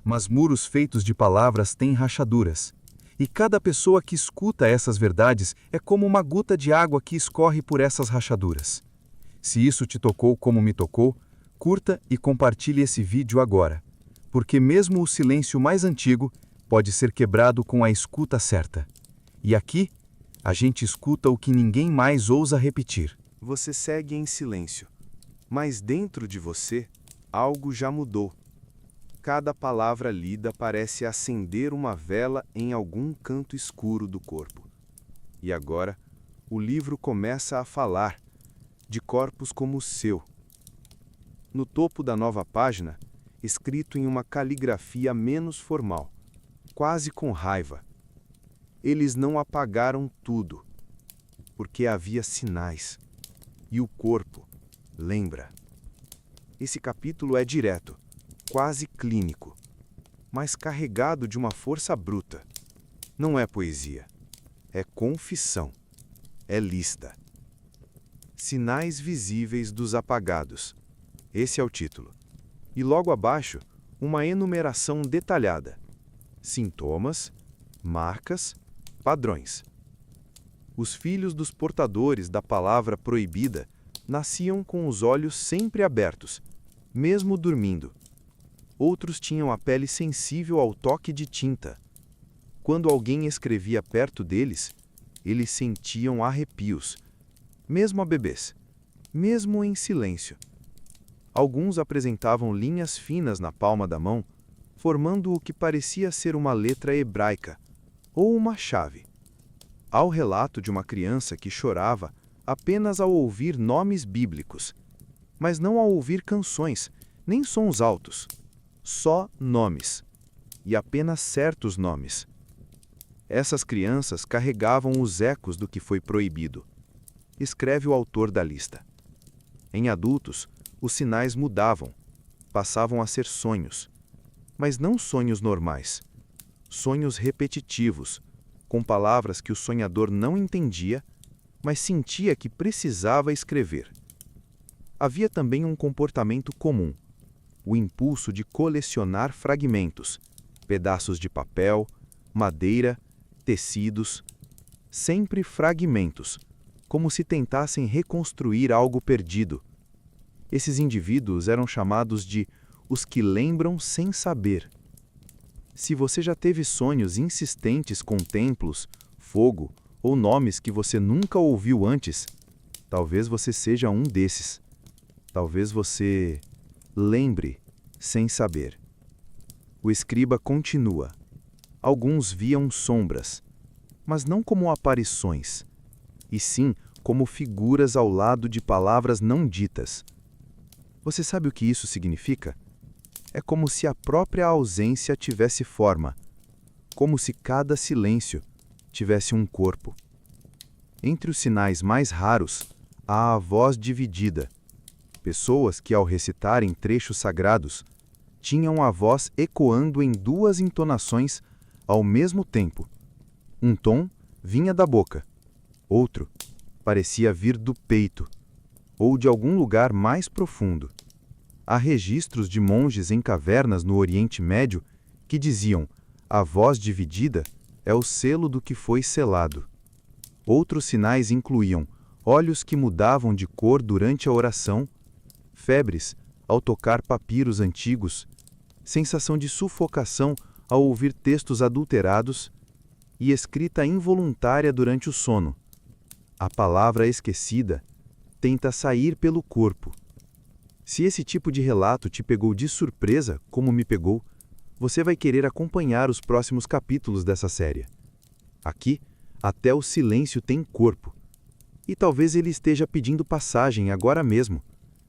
Mas muros feitos de palavras têm rachaduras. E cada pessoa que escuta essas verdades é como uma gota de água que escorre por essas rachaduras. Se isso te tocou como me tocou, curta e compartilhe esse vídeo agora, porque mesmo o silêncio mais antigo pode ser quebrado com a escuta certa. E aqui, a gente escuta o que ninguém mais ousa repetir. Você segue em silêncio, mas dentro de você, algo já mudou. Cada palavra lida parece acender uma vela em algum canto escuro do corpo. E agora, o livro começa a falar de corpos como o seu. No topo da nova página, escrito em uma caligrafia menos formal, quase com raiva: eles não apagaram tudo, porque havia sinais. E o corpo lembra. Esse capítulo é direto, quase clínico, mas carregado de uma força bruta. Não é poesia, é confissão, é lista. Sinais visíveis dos apagados. Esse é o título. E logo abaixo, uma enumeração detalhada. Sintomas, marcas, padrões. Os filhos dos portadores da palavra proibida nasciam com os olhos sempre abertos, mesmo dormindo. Outros tinham a pele sensível ao toque de tinta. Quando alguém escrevia perto deles, eles sentiam arrepios, mesmo a bebês, mesmo em silêncio. Alguns apresentavam linhas finas na palma da mão, formando o que parecia ser uma letra hebraica, ou uma chave. Há o relato de uma criança que chorava apenas ao ouvir nomes bíblicos, mas não ao ouvir canções, nem sons altos. Só nomes, e apenas certos nomes. Essas crianças carregavam os ecos do que foi proibido. escreve o autor da lista. Em adultos, os sinais mudavam, passavam a ser sonhos, mas não sonhos normais, sonhos repetitivos, com palavras que o sonhador não entendia, mas sentia que precisava escrever. Havia também um comportamento comum, o impulso de colecionar fragmentos, pedaços de papel, madeira, tecidos, sempre fragmentos, como se tentassem reconstruir algo perdido. Esses indivíduos eram chamados de os que lembram sem saber. Se você já teve sonhos insistentes com templos, fogo ou nomes que você nunca ouviu antes, talvez você seja um desses. Talvez você lembre sem saber. O escriba continua. Alguns viam sombras, mas não como aparições, e sim como figuras ao lado de palavras não ditas. Você sabe o que isso significa? É como se a própria ausência tivesse forma, como se cada silêncio tivesse um corpo. Entre os sinais mais raros, há a voz dividida. Pessoas que, ao recitarem trechos sagrados, tinham a voz ecoando em duas entonações ao mesmo tempo. Um tom vinha da boca, outro parecia vir do peito, ou de algum lugar mais profundo. Há registros de monges em cavernas no Oriente Médio que diziam: a voz dividida é o selo do que foi selado. Outros sinais incluíam olhos que mudavam de cor durante a oração, febres ao tocar papiros antigos, sensação de sufocação ao ouvir textos adulterados e escrita involuntária durante o sono. A palavra esquecida tenta sair pelo corpo. Se esse tipo de relato te pegou de surpresa, como me pegou, você vai querer acompanhar os próximos capítulos dessa série. Aqui, até o silêncio tem corpo. E talvez ele esteja pedindo passagem agora mesmo,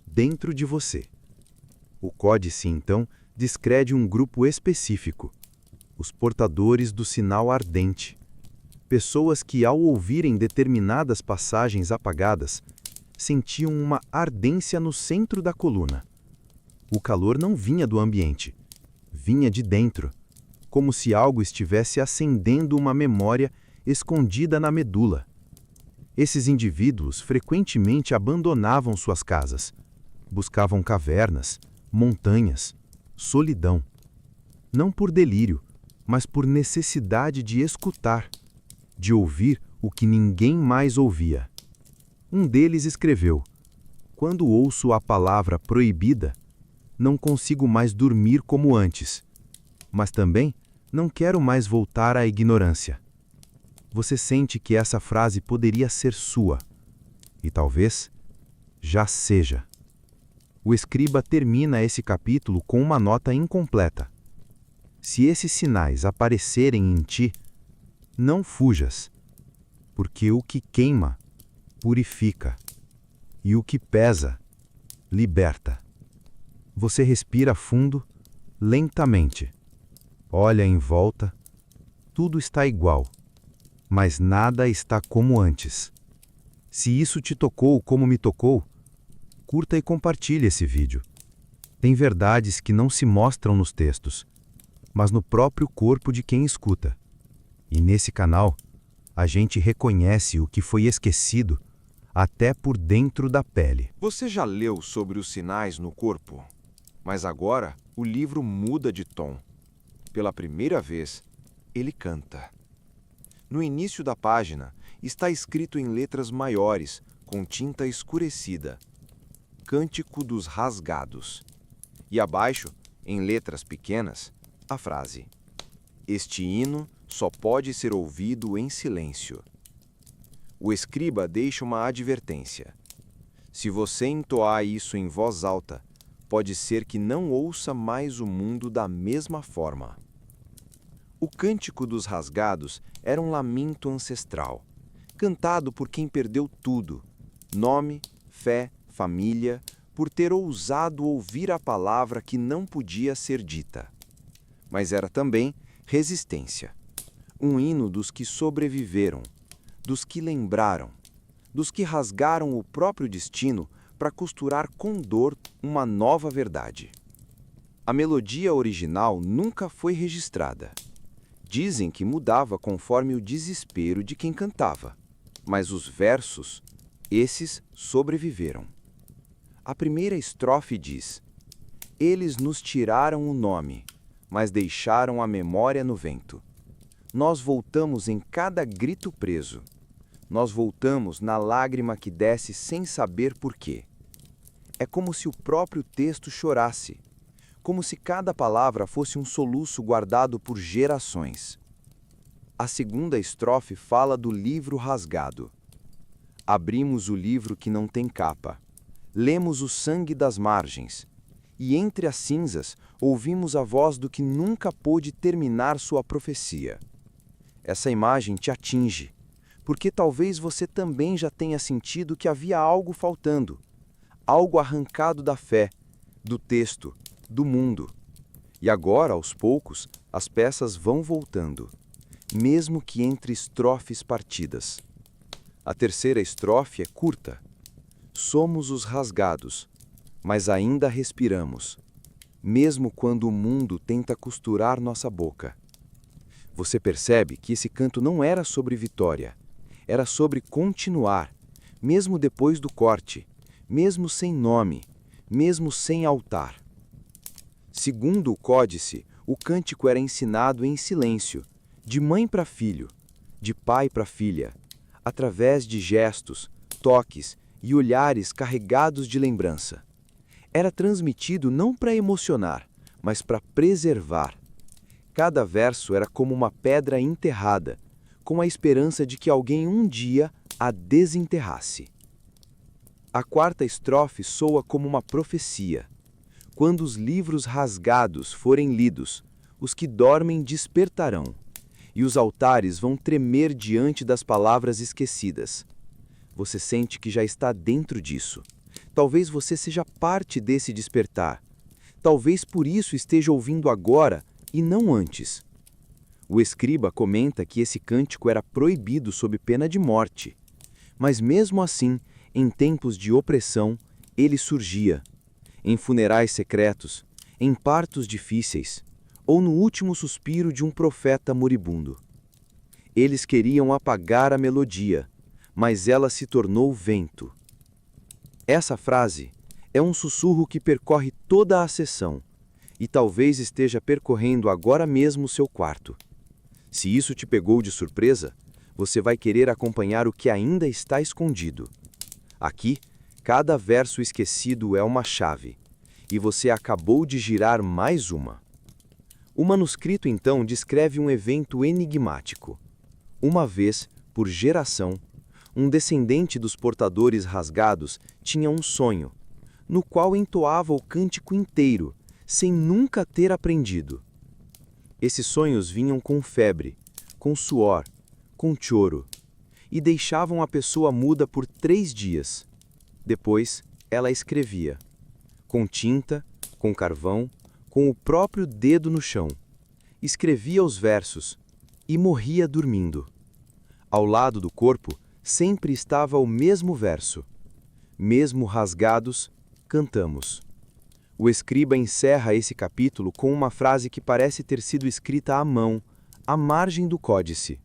dentro de você. O códice, então, descreve um grupo específico: os portadores do sinal ardente. Pessoas que, ao ouvirem determinadas passagens apagadas, sentiam uma ardência no centro da coluna. O calor não vinha do ambiente, vinha de dentro, como se algo estivesse acendendo uma memória escondida na medula. Esses indivíduos frequentemente abandonavam suas casas, buscavam cavernas, montanhas, solidão. Não por delírio, mas por necessidade de escutar, de ouvir o que ninguém mais ouvia. Um deles escreveu: quando ouço a palavra proibida, não consigo mais dormir como antes, mas também não quero mais voltar à ignorância. Você sente que essa frase poderia ser sua, e talvez já seja. O escriba termina esse capítulo com uma nota incompleta. Se esses sinais aparecerem em ti, não fujas, porque o que queima purifica, e o que pesa liberta. Você respira fundo, lentamente. Olha em volta, tudo está igual, mas nada está como antes. Se isso te tocou como me tocou, curta e compartilhe esse vídeo. Tem verdades que não se mostram nos textos, mas no próprio corpo de quem escuta. E nesse canal, a gente reconhece o que foi esquecido até por dentro da pele. Você já leu sobre os sinais no corpo? Mas agora o livro muda de tom. Pela primeira vez, ele canta. No início da página, está escrito em letras maiores, com tinta escurecida: Cântico dos Rasgados. E abaixo, em letras pequenas, a frase: Este hino só pode ser ouvido em silêncio. O escriba deixa uma advertência. Se você entoar isso em voz alta, pode ser que não ouça mais o mundo da mesma forma. O Cântico dos Rasgados era um lamento ancestral, cantado por quem perdeu tudo: nome, fé, família, por ter ousado ouvir a palavra que não podia ser dita. Mas era também resistência. Um hino dos que sobreviveram, dos que lembraram, dos que rasgaram o próprio destino para costurar com dor uma nova verdade. A melodia original nunca foi registrada. Dizem que mudava conforme o desespero de quem cantava, mas os versos, esses sobreviveram. A primeira estrofe diz: Eles nos tiraram o nome, mas deixaram a memória no vento. Nós voltamos em cada grito preso. Nós voltamos na lágrima que desce sem saber por quê. É como se o próprio texto chorasse, como se cada palavra fosse um soluço guardado por gerações. A segunda estrofe fala do livro rasgado. Abrimos o livro que não tem capa, lemos o sangue das margens, e entre as cinzas ouvimos a voz do que nunca pôde terminar sua profecia. Essa imagem te atinge, porque talvez você também já tenha sentido que havia algo faltando, algo arrancado da fé, do texto, do mundo. E agora, aos poucos, as peças vão voltando, mesmo que entre estrofes partidas. A terceira estrofe é curta. Somos os rasgados, mas ainda respiramos, mesmo quando o mundo tenta costurar nossa boca. Você percebe que esse canto não era sobre vitória, era sobre continuar, mesmo depois do corte, mesmo sem nome, mesmo sem altar. Segundo o códice, o cântico era ensinado em silêncio, de mãe para filho, de pai para filha, através de gestos, toques e olhares carregados de lembrança. Era transmitido não para emocionar, mas para preservar. Cada verso era como uma pedra enterrada, com a esperança de que alguém um dia a desenterrasse. A quarta estrofe soa como uma profecia. Quando os livros rasgados forem lidos, os que dormem despertarão, e os altares vão tremer diante das palavras esquecidas. Você sente que já está dentro disso. Talvez você seja parte desse despertar. Talvez por isso esteja ouvindo agora e não antes. O escriba comenta que esse cântico era proibido sob pena de morte. Mas mesmo assim, em tempos de opressão, ele surgia. Em funerais secretos, em partos difíceis, ou no último suspiro de um profeta moribundo. Eles queriam apagar a melodia, mas ela se tornou vento. Essa frase é um sussurro que percorre toda a sessão, e talvez esteja percorrendo agora mesmo seu quarto. Se isso te pegou de surpresa, você vai querer acompanhar o que ainda está escondido. Aqui, cada verso esquecido é uma chave, e você acabou de girar mais uma. O manuscrito, então, descreve um evento enigmático. Uma vez, por geração, um descendente dos portadores rasgados tinha um sonho, no qual entoava o cântico inteiro, sem nunca ter aprendido. Esses sonhos vinham com febre, com suor, com choro, e deixavam a pessoa muda por 3 dias. Depois, ela escrevia, com tinta, com carvão, com o próprio dedo no chão. Escrevia os versos e morria dormindo. Ao lado do corpo sempre estava o mesmo verso. Mesmo rasgados, cantamos. O escriba encerra esse capítulo com uma frase que parece ter sido escrita à mão, à margem do códice.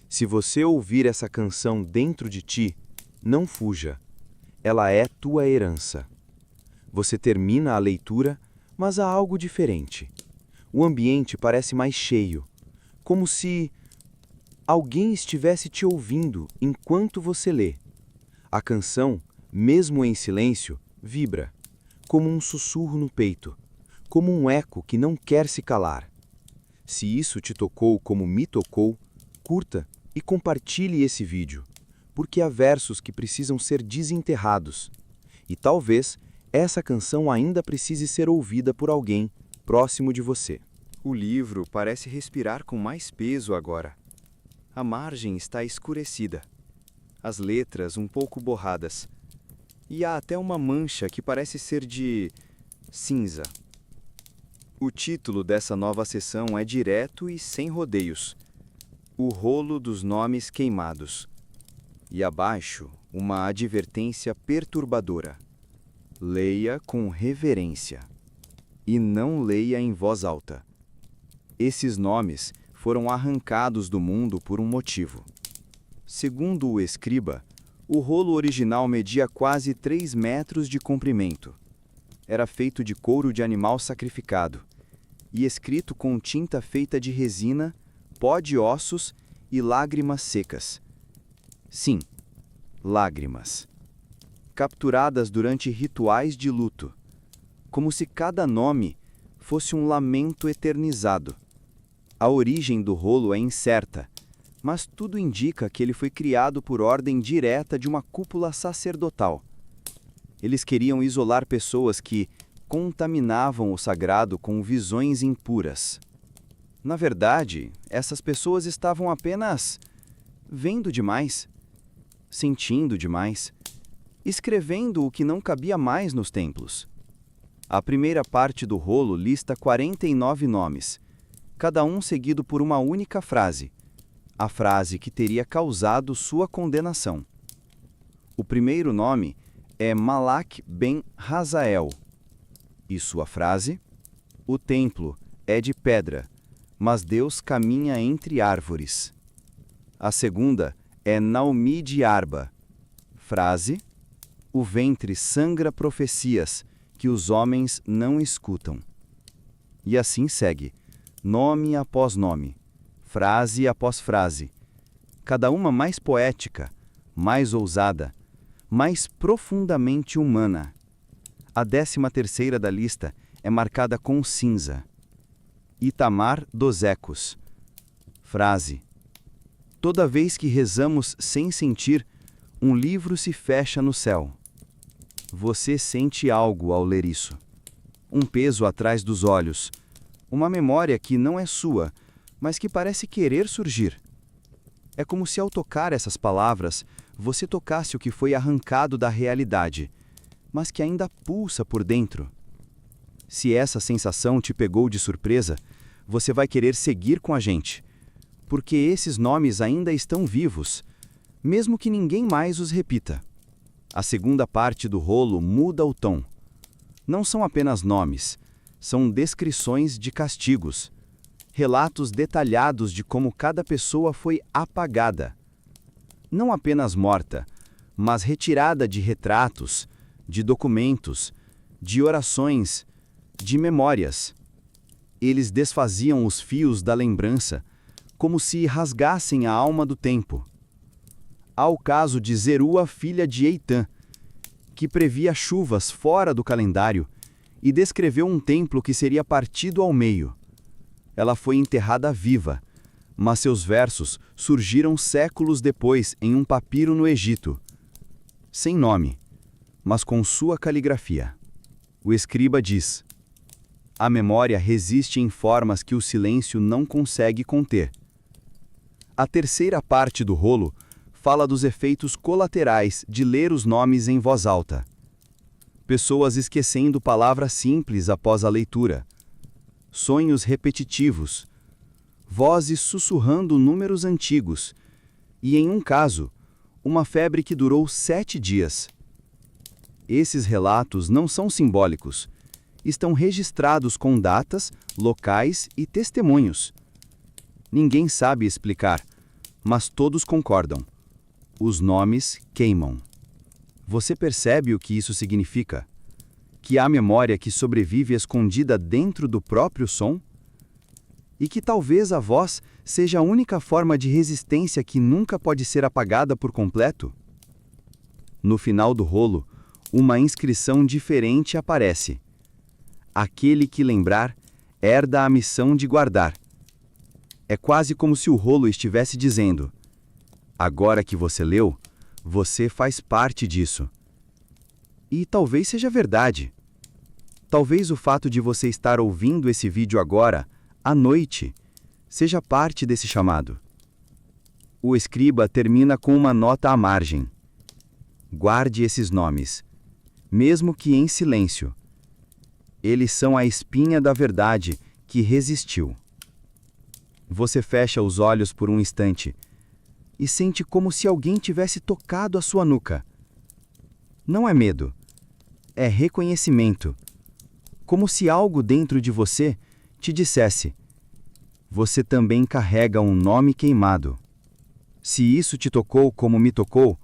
Se você ouvir essa canção dentro de ti, não fuja. Ela é tua herança. Você termina a leitura, mas há algo diferente. O ambiente parece mais cheio, como se alguém estivesse te ouvindo enquanto você lê. A canção, mesmo em silêncio, vibra, como um sussurro no peito, como um eco que não quer se calar. Se isso te tocou como me tocou, curta e compartilhe esse vídeo, porque há versos que precisam ser desenterrados. E talvez essa canção ainda precise ser ouvida por alguém próximo de você. O livro parece respirar com mais peso agora. A margem está escurecida, as letras um pouco borradas, e há até uma mancha que parece ser de cinza. O título dessa nova sessão é direto e sem rodeios: O Rolo dos Nomes Queimados. E abaixo, uma advertência perturbadora. Leia com reverência. E não leia em voz alta. Esses nomes foram arrancados do mundo por um motivo. Segundo o escriba, o rolo original media quase 3 metros de comprimento. Era feito de couro de animal sacrificado e escrito com tinta feita de resina, pó de ossos e lágrimas secas. Sim, lágrimas. Capturadas durante rituais de luto, como se cada nome fosse um lamento eternizado. A origem do rolo é incerta, mas tudo indica que ele foi criado por ordem direta de uma cúpula sacerdotal. Eles queriam isolar pessoas que contaminavam o sagrado com visões impuras. Na verdade, essas pessoas estavam apenas vendo demais, sentindo demais, escrevendo o que não cabia mais nos templos. A primeira parte do rolo lista 49 nomes, cada um seguido por uma única frase, a frase que teria causado sua condenação. O primeiro nome é Malak ben Hazael, e sua frase: o templo é de pedra, mas Deus caminha entre árvores. A segunda é Naomi de Arba, frase: o ventre sangra profecias que os homens não escutam. E assim segue, nome após nome, frase após frase, cada uma mais poética, mais ousada, mais profundamente humana. A 13ª da lista é marcada com cinza. Itamar dos Ecos. Frase: toda vez que rezamos sem sentir, um livro se fecha no céu. Você sente algo ao ler isso. Um peso atrás dos olhos. Uma memória que não é sua, mas que parece querer surgir. É como se ao tocar essas palavras, você tocasse o que foi arrancado da realidade, mas que ainda pulsa por dentro. Se essa sensação te pegou de surpresa, você vai querer seguir com a gente, porque esses nomes ainda estão vivos, mesmo que ninguém mais os repita. A segunda parte do rolo muda o tom. Não são apenas nomes, são descrições de castigos, relatos detalhados de como cada pessoa foi apagada. Não apenas morta, mas retirada de retratos, de documentos, de orações, de memórias. Eles desfaziam os fios da lembrança, como se rasgassem a alma do tempo. Há o caso de Zerua, filha de Eitã, que previa chuvas fora do calendário e descreveu um templo que seria partido ao meio. Ela foi enterrada viva, mas seus versos surgiram séculos depois em um papiro no Egito. Sem nome, mas com sua caligrafia. O escriba diz: a memória resiste em formas que o silêncio não consegue conter. A terceira parte do rolo fala dos efeitos colaterais de ler os nomes em voz alta. Pessoas esquecendo palavras simples após a leitura. Sonhos repetitivos. Vozes sussurrando números antigos. E, em um caso, uma febre que durou 7 dias. Esses relatos não são simbólicos. Estão registrados com datas, locais e testemunhos. Ninguém sabe explicar, mas todos concordam. Os nomes queimam. Você percebe o que isso significa? Que há memória que sobrevive escondida dentro do próprio som? E que talvez a voz seja a única forma de resistência que nunca pode ser apagada por completo? No final do rolo, uma inscrição diferente aparece. Aquele que lembrar, herda a missão de guardar. É quase como se o rolo estivesse dizendo: agora que você leu, você faz parte disso. E talvez seja verdade. Talvez o fato de você estar ouvindo esse vídeo agora, à noite, seja parte desse chamado. O escriba termina com uma nota à margem. Guarde esses nomes, mesmo que em silêncio. Eles são a espinha da verdade que resistiu. Você fecha os olhos por um instante, e sente como se alguém tivesse tocado a sua nuca. Não é medo, é reconhecimento. Como se algo dentro de você te dissesse: você também carrega um nome queimado. Se isso te tocou como me tocou,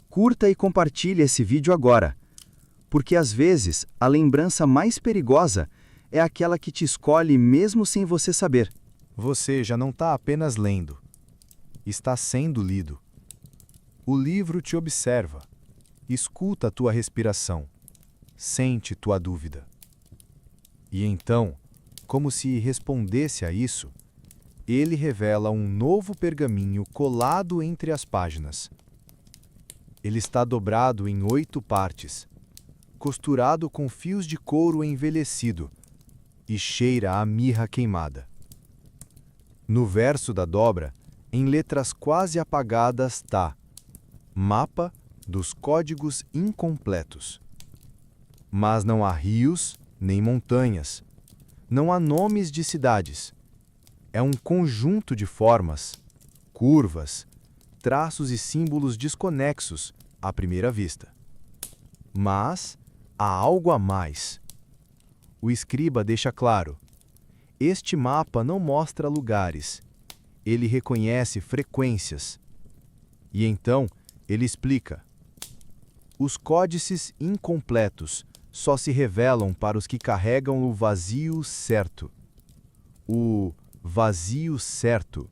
curta e compartilhe esse vídeo agora. Porque às vezes a lembrança mais perigosa é aquela que te escolhe mesmo sem você saber. Você já não está apenas lendo, está sendo lido. O livro te observa, escuta a tua respiração, sente tua dúvida. E então, como se respondesse a isso, ele revela um novo pergaminho colado entre as páginas. Ele está dobrado em 8 partes, costurado com fios de couro envelhecido, e cheira a mirra queimada. No verso da dobra, em letras quase apagadas, está: Mapa dos códigos incompletos. Mas não há rios nem montanhas, não há nomes de cidades. É um conjunto de formas, curvas, traços e símbolos desconexos à primeira vista. Mas há algo a mais. O escriba deixa claro: este mapa não mostra lugares, ele reconhece frequências. E então ele explica: os códices incompletos só se revelam para os que carregam o vazio certo. O vazio certo,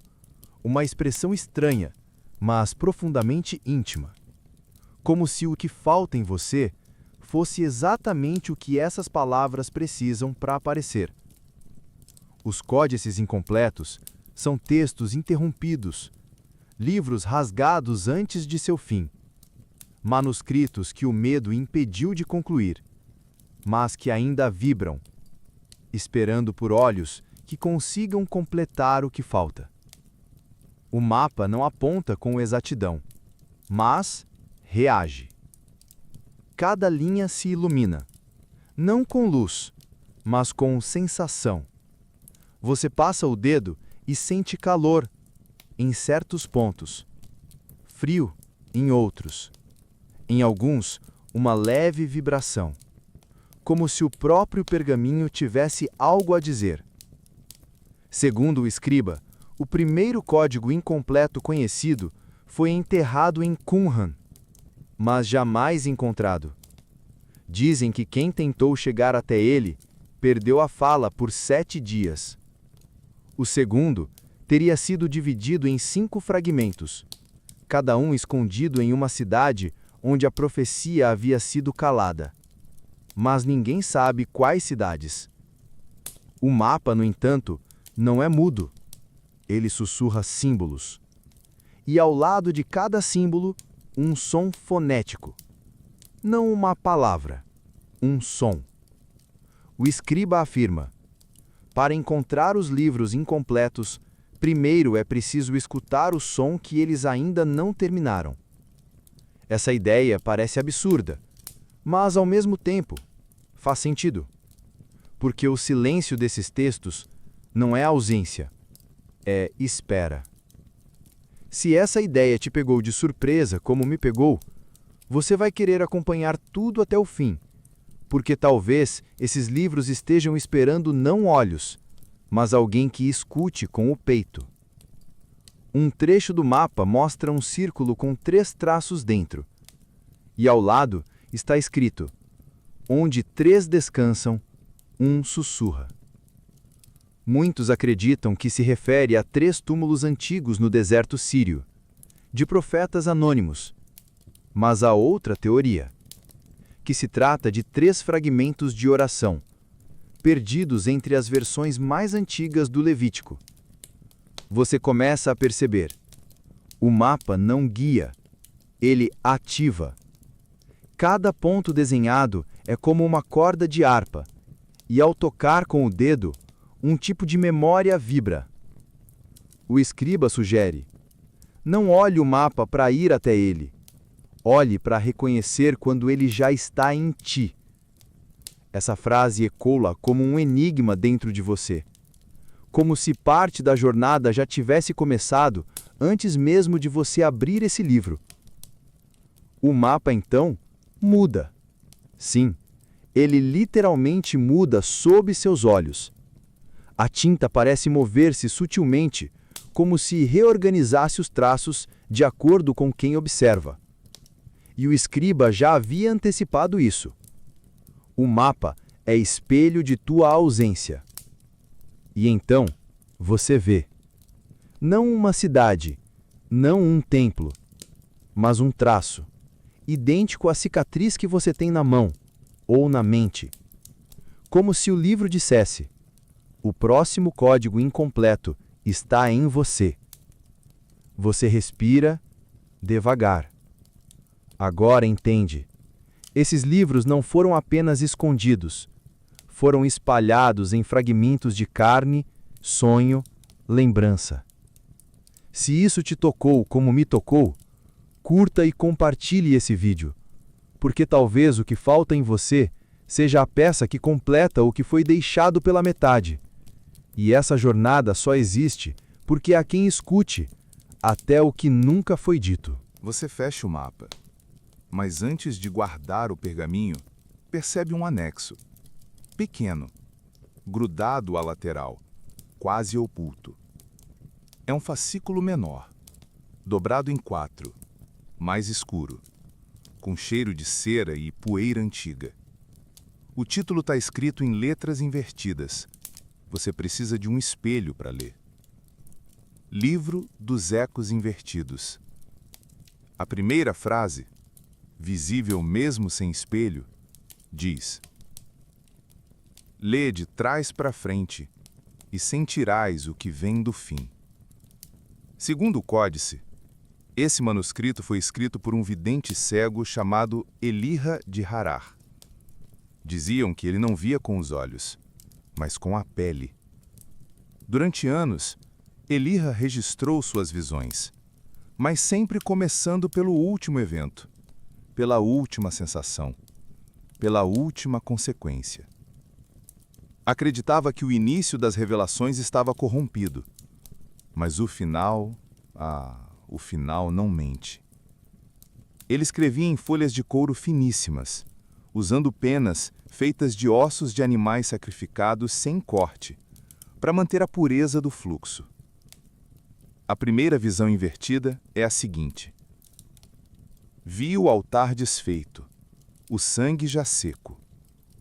uma expressão estranha, mas profundamente íntima. Como se o que falta em você fosse exatamente o que essas palavras precisam para aparecer. Os códices incompletos são textos interrompidos, livros rasgados antes de seu fim, manuscritos que o medo impediu de concluir, mas que ainda vibram, esperando por olhos que consigam completar o que falta. O mapa não aponta com exatidão, mas reage. Cada linha se ilumina, não com luz, mas com sensação. Você passa o dedo e sente calor em certos pontos, frio em outros. Em alguns, uma leve vibração, como se o próprio pergaminho tivesse algo a dizer. Segundo o escriba, o primeiro código incompleto conhecido foi enterrado em Qumran, mas jamais encontrado. Dizem que quem tentou chegar até ele perdeu a fala por 7 dias. O segundo teria sido dividido em 5 fragmentos, cada um escondido em uma cidade onde a profecia havia sido calada. Mas ninguém sabe quais cidades. O mapa, no entanto, não é mudo. Ele sussurra símbolos. E ao lado de cada símbolo, um som fonético. Não uma palavra, um som. O escriba afirma: para encontrar os livros incompletos, primeiro é preciso escutar o som que eles ainda não terminaram. Essa ideia parece absurda, mas ao mesmo tempo faz sentido. Porque o silêncio desses textos não é ausência, é espera. Se essa ideia te pegou de surpresa, como me pegou, você vai querer acompanhar tudo até o fim, porque talvez esses livros estejam esperando não olhos, mas alguém que escute com o peito. Um trecho do mapa mostra um círculo com 3 traços dentro, e ao lado está escrito: onde 3 descansam, um sussurra. Muitos acreditam que se refere a 3 túmulos antigos no deserto sírio, de profetas anônimos. Mas há outra teoria, que se trata de 3 fragmentos de oração, perdidos entre as versões mais antigas do Levítico. Você começa a perceber: o mapa não guia, ele ativa. Cada ponto desenhado é como uma corda de harpa, e ao tocar com o dedo, um tipo de memória vibra. O escriba sugere: não olhe o mapa para ir até ele. Olhe para reconhecer quando ele já está em ti. Essa frase ecoa como um enigma dentro de você, como se parte da jornada já tivesse começado antes mesmo de você abrir esse livro. O mapa, então, muda. Sim, ele literalmente muda sob seus olhos. A tinta parece mover-se sutilmente, como se reorganizasse os traços de acordo com quem observa. E o escriba já havia antecipado isso. O mapa é espelho de tua ausência. E então, você vê. Não uma cidade, não um templo, mas um traço, idêntico à cicatriz que você tem na mão, ou na mente. Como se o livro dissesse: o próximo código incompleto está em você. Você respira devagar. Agora entende. Esses livros não foram apenas escondidos, foram espalhados em fragmentos de carne, sonho, lembrança. Se isso te tocou como me tocou, curta e compartilhe esse vídeo, porque talvez o que falta em você seja a peça que completa o que foi deixado pela metade. E essa jornada só existe porque há quem escute até o que nunca foi dito. Você fecha o mapa, mas antes de guardar o pergaminho, percebe um anexo, pequeno, grudado à lateral, quase oculto. É um fascículo menor, dobrado em 4, mais escuro, com cheiro de cera e poeira antiga. O título está escrito em letras invertidas. Você precisa de um espelho para ler. Livro dos Ecos Invertidos. A primeira frase, visível mesmo sem espelho, diz: lê de trás para frente e sentirás o que vem do fim. Segundo o códice, esse manuscrito foi escrito por um vidente cego chamado Eliha de Harar. Diziam que ele não via com os olhos, mas com a pele. Durante anos, Eliha registrou suas visões, mas sempre começando pelo último evento, pela última sensação, pela última consequência. Acreditava que o início das revelações estava corrompido, mas o final não mente. Ele escrevia em folhas de couro finíssimas, usando penas feitas de ossos de animais sacrificados sem corte, para manter a pureza do fluxo. A primeira visão invertida é a seguinte: vi o altar desfeito, o sangue já seco,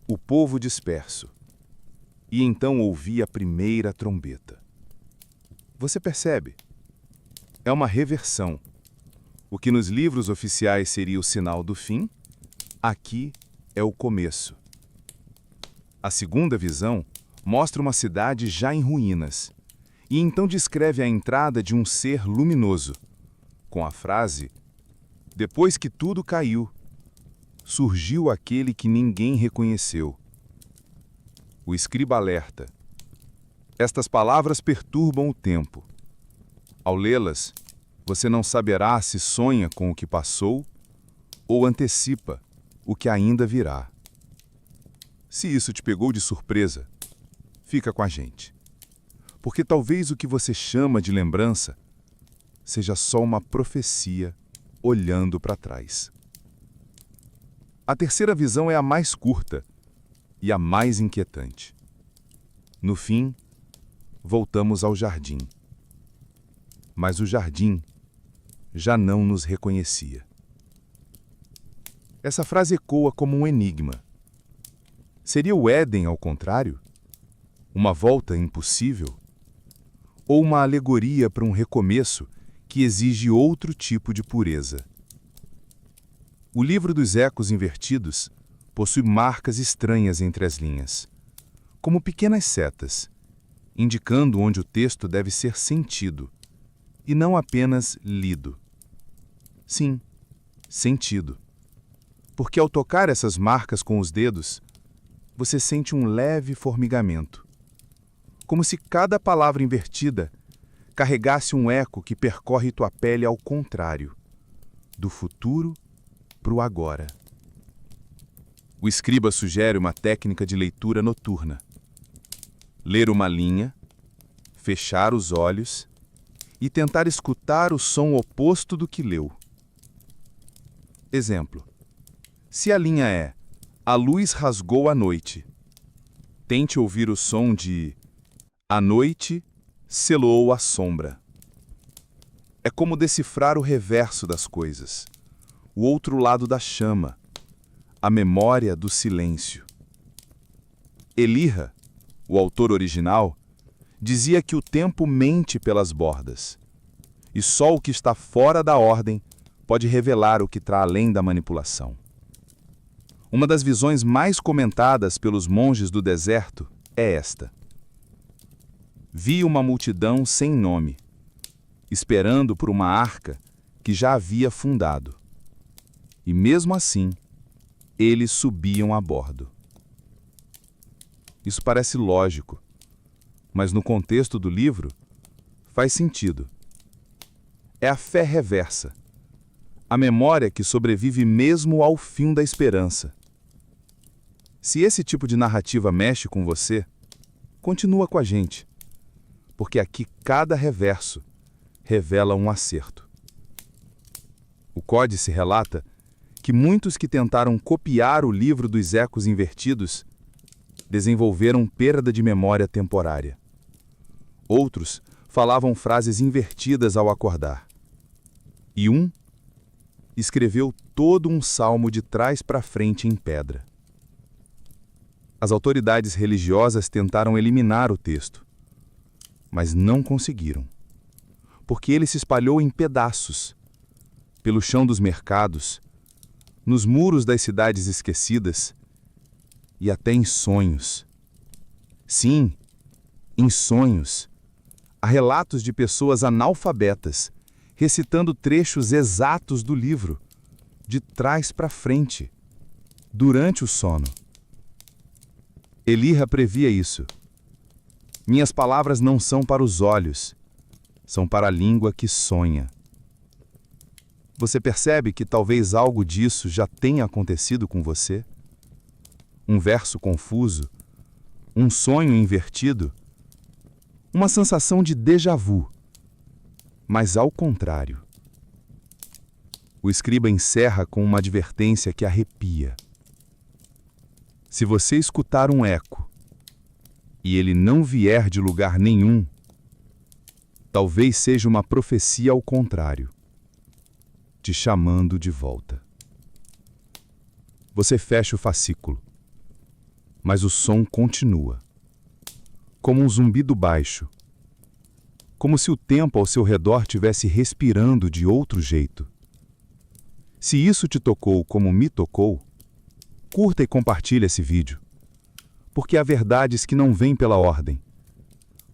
o povo disperso, e então ouvi a primeira trombeta. Você percebe? É uma reversão. O que nos livros oficiais seria o sinal do fim, aqui é o começo. A segunda visão mostra uma cidade já em ruínas, e então descreve a entrada de um ser luminoso, com a frase: depois que tudo caiu, surgiu aquele que ninguém reconheceu. O escriba alerta: estas palavras perturbam o tempo. Ao lê-las, você não saberá se sonha com o que passou ou antecipa o que ainda virá. Se isso te pegou de surpresa, fica com a gente. Porque talvez o que você chama de lembrança seja só uma profecia olhando para trás. A terceira visão é a mais curta e a mais inquietante. No fim, voltamos ao jardim. Mas o jardim já não nos reconhecia. Essa frase ecoa como um enigma. Seria o Éden ao contrário? Uma volta impossível? Ou uma alegoria para um recomeço que exige outro tipo de pureza? O livro dos Ecos Invertidos possui marcas estranhas entre as linhas, como pequenas setas, indicando onde o texto deve ser sentido, e não apenas lido. Sim, sentido. Porque ao tocar essas marcas com os dedos, você sente um leve formigamento, como se cada palavra invertida carregasse um eco que percorre tua pele ao contrário, do futuro para o agora. O escriba sugere uma técnica de leitura noturna. Ler uma linha, fechar os olhos e tentar escutar o som oposto do que leu. Exemplo: se a linha é "A luz rasgou a noite", tente ouvir o som de "A noite selou a sombra". É como decifrar o reverso das coisas, o outro lado da chama, a memória do silêncio. Elirra, o autor original, dizia que o tempo mente pelas bordas, e só o que está fora da ordem pode revelar o que está além da manipulação. Uma das visões mais comentadas pelos monges do deserto é esta: vi uma multidão sem nome, esperando por uma arca que já havia fundado. E mesmo assim, eles subiam a bordo. Isso parece lógico, mas no contexto do livro, faz sentido. É a fé reversa, a memória que sobrevive mesmo ao fim da esperança. Se esse tipo de narrativa mexe com você, continua com a gente, porque aqui cada reverso revela um acerto. O Códice relata que muitos que tentaram copiar o livro dos ecos invertidos desenvolveram perda de memória temporária. Outros falavam frases invertidas ao acordar. E um escreveu todo um salmo de trás para frente em pedra. As autoridades religiosas tentaram eliminar o texto, mas não conseguiram, porque ele se espalhou em pedaços, pelo chão dos mercados, nos muros das cidades esquecidas e até em sonhos. Sim, em sonhos. Há relatos de pessoas analfabetas recitando trechos exatos do livro, de trás para frente, durante o sono. Elirra previa isso. Minhas palavras não são para os olhos, são para a língua que sonha. Você percebe que talvez algo disso já tenha acontecido com você? Um verso confuso, um sonho invertido, uma sensação de déjà vu, mas ao contrário. O escriba encerra com uma advertência que arrepia. Se você escutar um eco e ele não vier de lugar nenhum, talvez seja uma profecia ao contrário, te chamando de volta. Você fecha o fascículo, mas o som continua, como um zumbido baixo, como se o tempo ao seu redor tivesse respirando de outro jeito. Se isso te tocou como me tocou, curta e compartilhe esse vídeo, porque há verdades que não vêm pela ordem,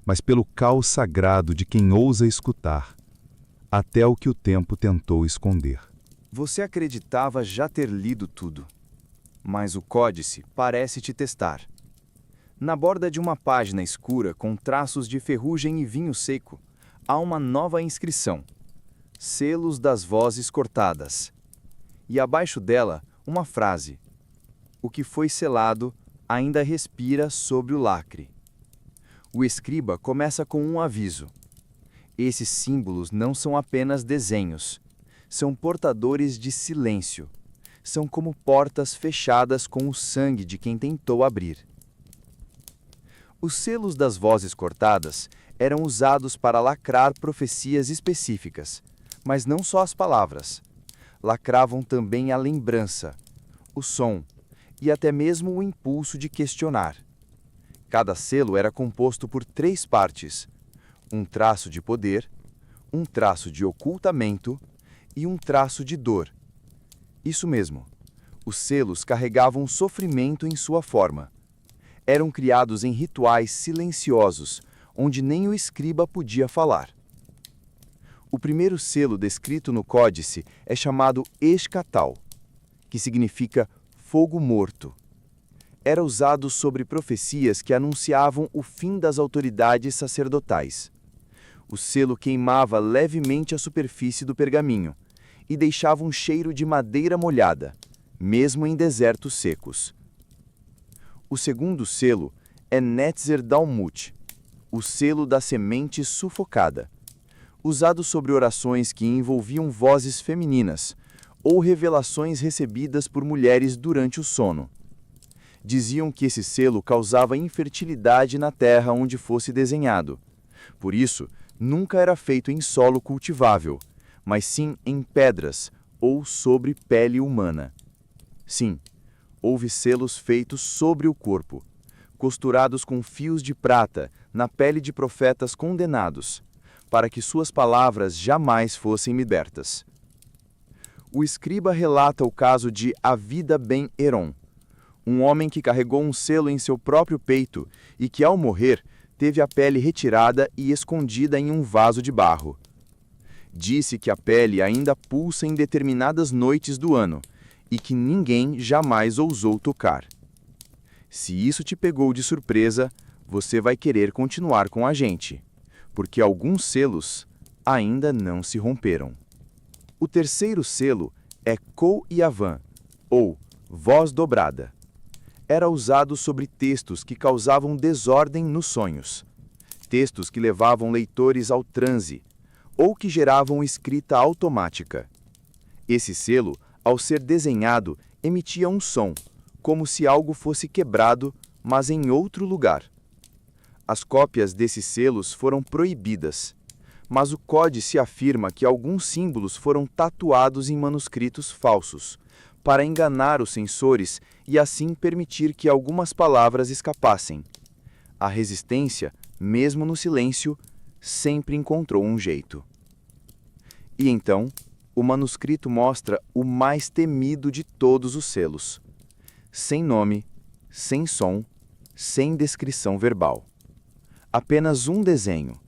mas pelo caos sagrado de quem ousa escutar, até o que o tempo tentou esconder. Você acreditava já ter lido tudo, mas o Códice parece te testar. Na borda de uma página escura com traços de ferrugem e vinho seco, há uma nova inscrição: Selos das Vozes Cortadas. E abaixo dela, uma frase: o que foi selado ainda respira sobre o lacre. O escriba começa com um aviso. Esses símbolos não são apenas desenhos, são portadores de silêncio. São como portas fechadas com o sangue de quem tentou abrir. Os selos das vozes cortadas eram usados para lacrar profecias específicas, mas não só as palavras. Lacravam também a lembrança, o som e até mesmo o impulso de questionar. Cada selo era composto por 3 partes: um traço de poder, um traço de ocultamento e um traço de dor. Isso mesmo, os selos carregavam sofrimento em sua forma. Eram criados em rituais silenciosos, onde nem o escriba podia falar. O primeiro selo descrito no Códice é chamado Escatal, que significa fogo morto. Era usado sobre profecias que anunciavam o fim das autoridades sacerdotais. O selo queimava levemente a superfície do pergaminho e deixava um cheiro de madeira molhada, mesmo em desertos secos. O segundo selo é Netzer Dalmut, o selo da semente sufocada. usado sobre orações que envolviam vozes femininas ou revelações recebidas por mulheres durante o sono. Diziam que esse selo causava infertilidade na terra onde fosse desenhado. Por isso, nunca era feito em solo cultivável, mas sim em pedras ou sobre pele humana. Sim, houve selos feitos sobre o corpo, costurados com fios de prata na pele de profetas condenados, para que suas palavras jamais fossem libertas. O escriba relata o caso de Avida ben Heron, um homem que carregou um selo em seu próprio peito e que, ao morrer, teve a pele retirada e escondida em um vaso de barro. Disse que a pele ainda pulsa em determinadas noites do ano e que ninguém jamais ousou tocar. Se isso te pegou de surpresa, você vai querer continuar com a gente, porque alguns selos ainda não se romperam. O terceiro selo é Kol Yavan, ou voz dobrada. Era usado sobre textos que causavam desordem nos sonhos, textos que levavam leitores ao transe, ou que geravam escrita automática. Esse selo, ao ser desenhado, emitia um som, como se algo fosse quebrado, mas em outro lugar. As cópias desses selos foram proibidas, mas o códice afirma que alguns símbolos foram tatuados em manuscritos falsos, para enganar os censores e assim permitir que algumas palavras escapassem. A resistência, mesmo no silêncio, sempre encontrou um jeito. E então, o manuscrito mostra o mais temido de todos os selos. Sem nome, sem som, sem descrição verbal. Apenas um desenho.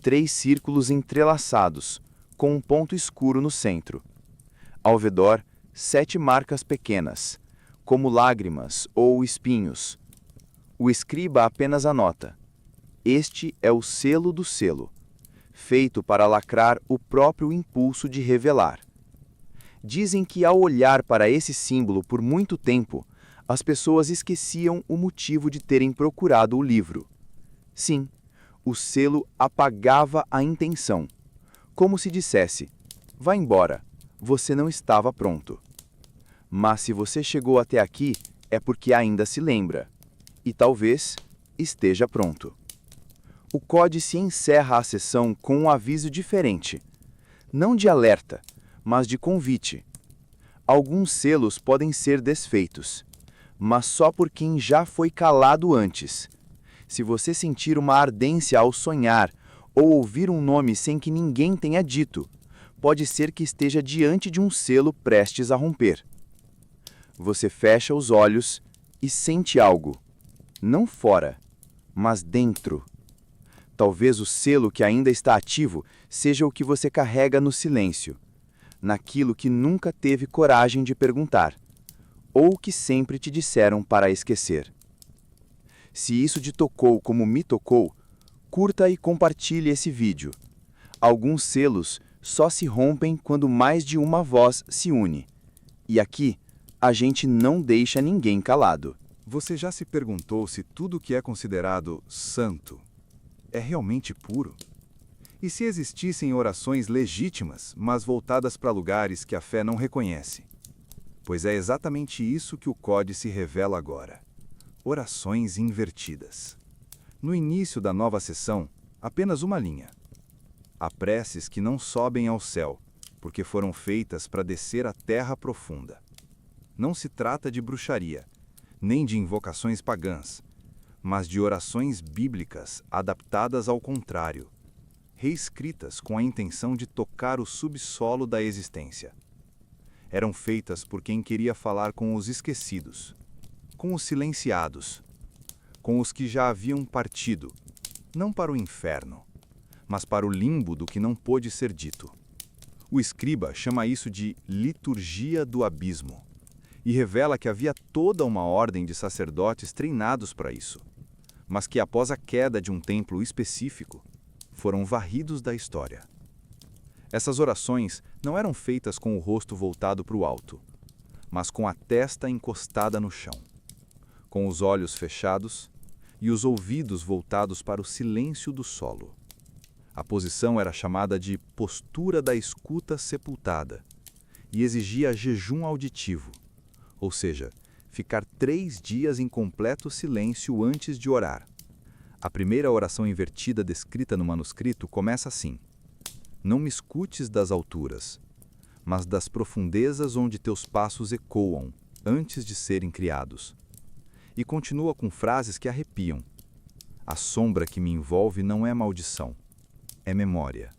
3 círculos entrelaçados, com um ponto escuro no centro. Ao redor, 7 marcas pequenas, como lágrimas ou espinhos. O escriba apenas anota: este é o selo do selo, feito para lacrar o próprio impulso de revelar. Dizem que ao olhar para esse símbolo por muito tempo, as pessoas esqueciam o motivo de terem procurado o livro. Sim, o selo apagava a intenção, como se dissesse: vá embora, você não estava pronto. Mas se você chegou até aqui, é porque ainda se lembra, e talvez esteja pronto. O códice encerra a sessão com um aviso diferente, não de alerta, mas de convite. Alguns selos podem ser desfeitos, mas só por quem já foi calado antes. Se você sentir uma ardência ao sonhar ou ouvir um nome sem que ninguém tenha dito, pode ser que esteja diante de um selo prestes a romper. Você fecha os olhos e sente algo, não fora, mas dentro. Talvez o selo que ainda está ativo seja o que você carrega no silêncio, naquilo que nunca teve coragem de perguntar, ou que sempre te disseram para esquecer. Se isso te tocou como me tocou, curta e compartilhe esse vídeo. Alguns selos só se rompem quando mais de uma voz se une. E aqui, a gente não deixa ninguém calado. Você já se perguntou se tudo que é considerado santo é realmente puro? E se existissem orações legítimas, mas voltadas para lugares que a fé não reconhece? Pois é exatamente isso que o códice revela agora. Orações invertidas. No início da nova sessão, apenas uma linha. Há preces que não sobem ao céu, porque foram feitas para descer à terra profunda. Não se trata de bruxaria, nem de invocações pagãs, mas de orações bíblicas adaptadas ao contrário, reescritas com a intenção de tocar o subsolo da existência. Eram feitas por quem queria falar com os esquecidos, com os silenciados, com os que já haviam partido, não para o inferno, mas para o limbo do que não pôde ser dito. O escriba chama isso de liturgia do abismo, e revela que havia toda uma ordem de sacerdotes treinados para isso, mas que após a queda de um templo específico, foram varridos da história. Essas orações não eram feitas com o rosto voltado para o alto, mas com a testa encostada no chão, com os olhos fechados e os ouvidos voltados para o silêncio do solo. A posição era chamada de postura da escuta sepultada e exigia jejum auditivo, ou seja, ficar 3 dias em completo silêncio antes de orar. A primeira oração invertida descrita no manuscrito começa assim: Não me escutes das alturas, mas das profundezas onde teus passos ecoam, antes de serem criados. E continua com frases que arrepiam. A sombra que me envolve não é maldição, é memória.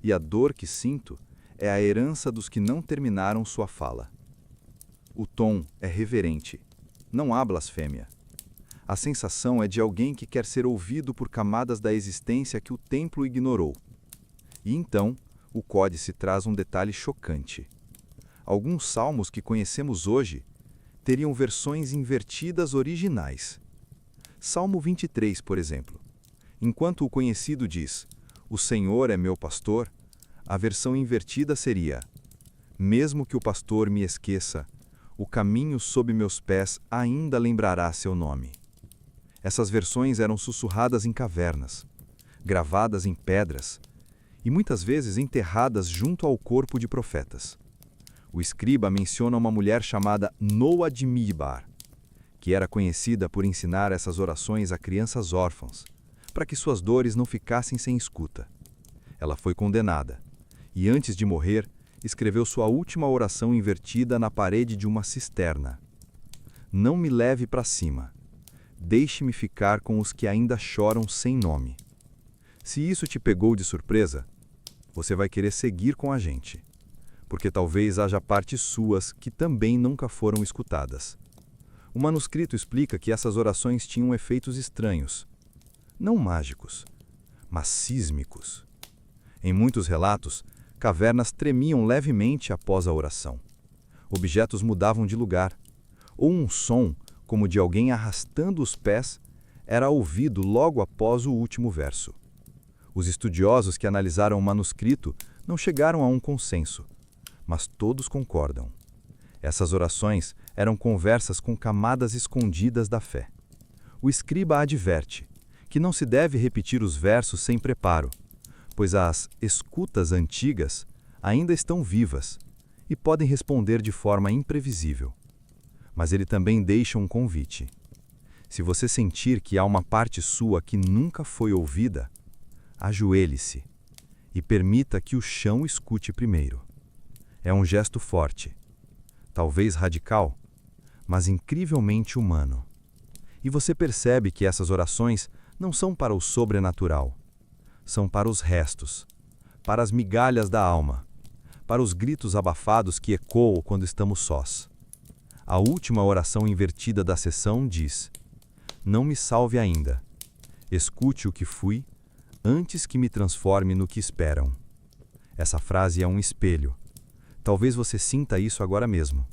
E a dor que sinto é a herança dos que não terminaram sua fala. O tom é reverente, não há blasfêmia. A sensação é de alguém que quer ser ouvido por camadas da existência que o templo ignorou. E então, o códice traz um detalhe chocante. Alguns salmos que conhecemos hoje teriam versões invertidas originais. Salmo 23, por exemplo. Enquanto o conhecido diz, O Senhor é meu pastor, a versão invertida seria, Mesmo que o pastor me esqueça, o caminho sob meus pés ainda lembrará seu nome. Essas versões eram sussurradas em cavernas, gravadas em pedras e muitas vezes enterradas junto ao corpo de profetas. O escriba menciona uma mulher chamada Noa de Midbar, que era conhecida por ensinar essas orações a crianças órfãs, para que suas dores não ficassem sem escuta. Ela foi condenada, e antes de morrer, escreveu sua última oração invertida na parede de uma cisterna. Não me leve para cima. Deixe-me ficar com os que ainda choram sem nome. Se isso te pegou de surpresa, você vai querer seguir com a gente, porque talvez haja partes suas que também nunca foram escutadas. O manuscrito explica que essas orações tinham efeitos estranhos, não mágicos, mas sísmicos. Em muitos relatos, cavernas tremiam levemente após a oração. Objetos mudavam de lugar, ou um som, como de alguém arrastando os pés, era ouvido logo após o último verso. Os estudiosos que analisaram o manuscrito não chegaram a um consenso, mas todos concordam. Essas orações eram conversas com camadas escondidas da fé. O escriba adverte que não se deve repetir os versos sem preparo, pois as escutas antigas ainda estão vivas e podem responder de forma imprevisível. Mas ele também deixa um convite. Se você sentir que há uma parte sua que nunca foi ouvida, ajoelhe-se e permita que o chão escute primeiro. É um gesto forte, talvez radical, mas incrivelmente humano. E você percebe que essas orações não são para o sobrenatural, são para os restos, para as migalhas da alma, para os gritos abafados que ecoam quando estamos sós. A última oração invertida da sessão diz: Não me salve ainda. Escute o que fui, antes que me transforme no que esperam. Essa frase é um espelho. Talvez você sinta isso agora mesmo,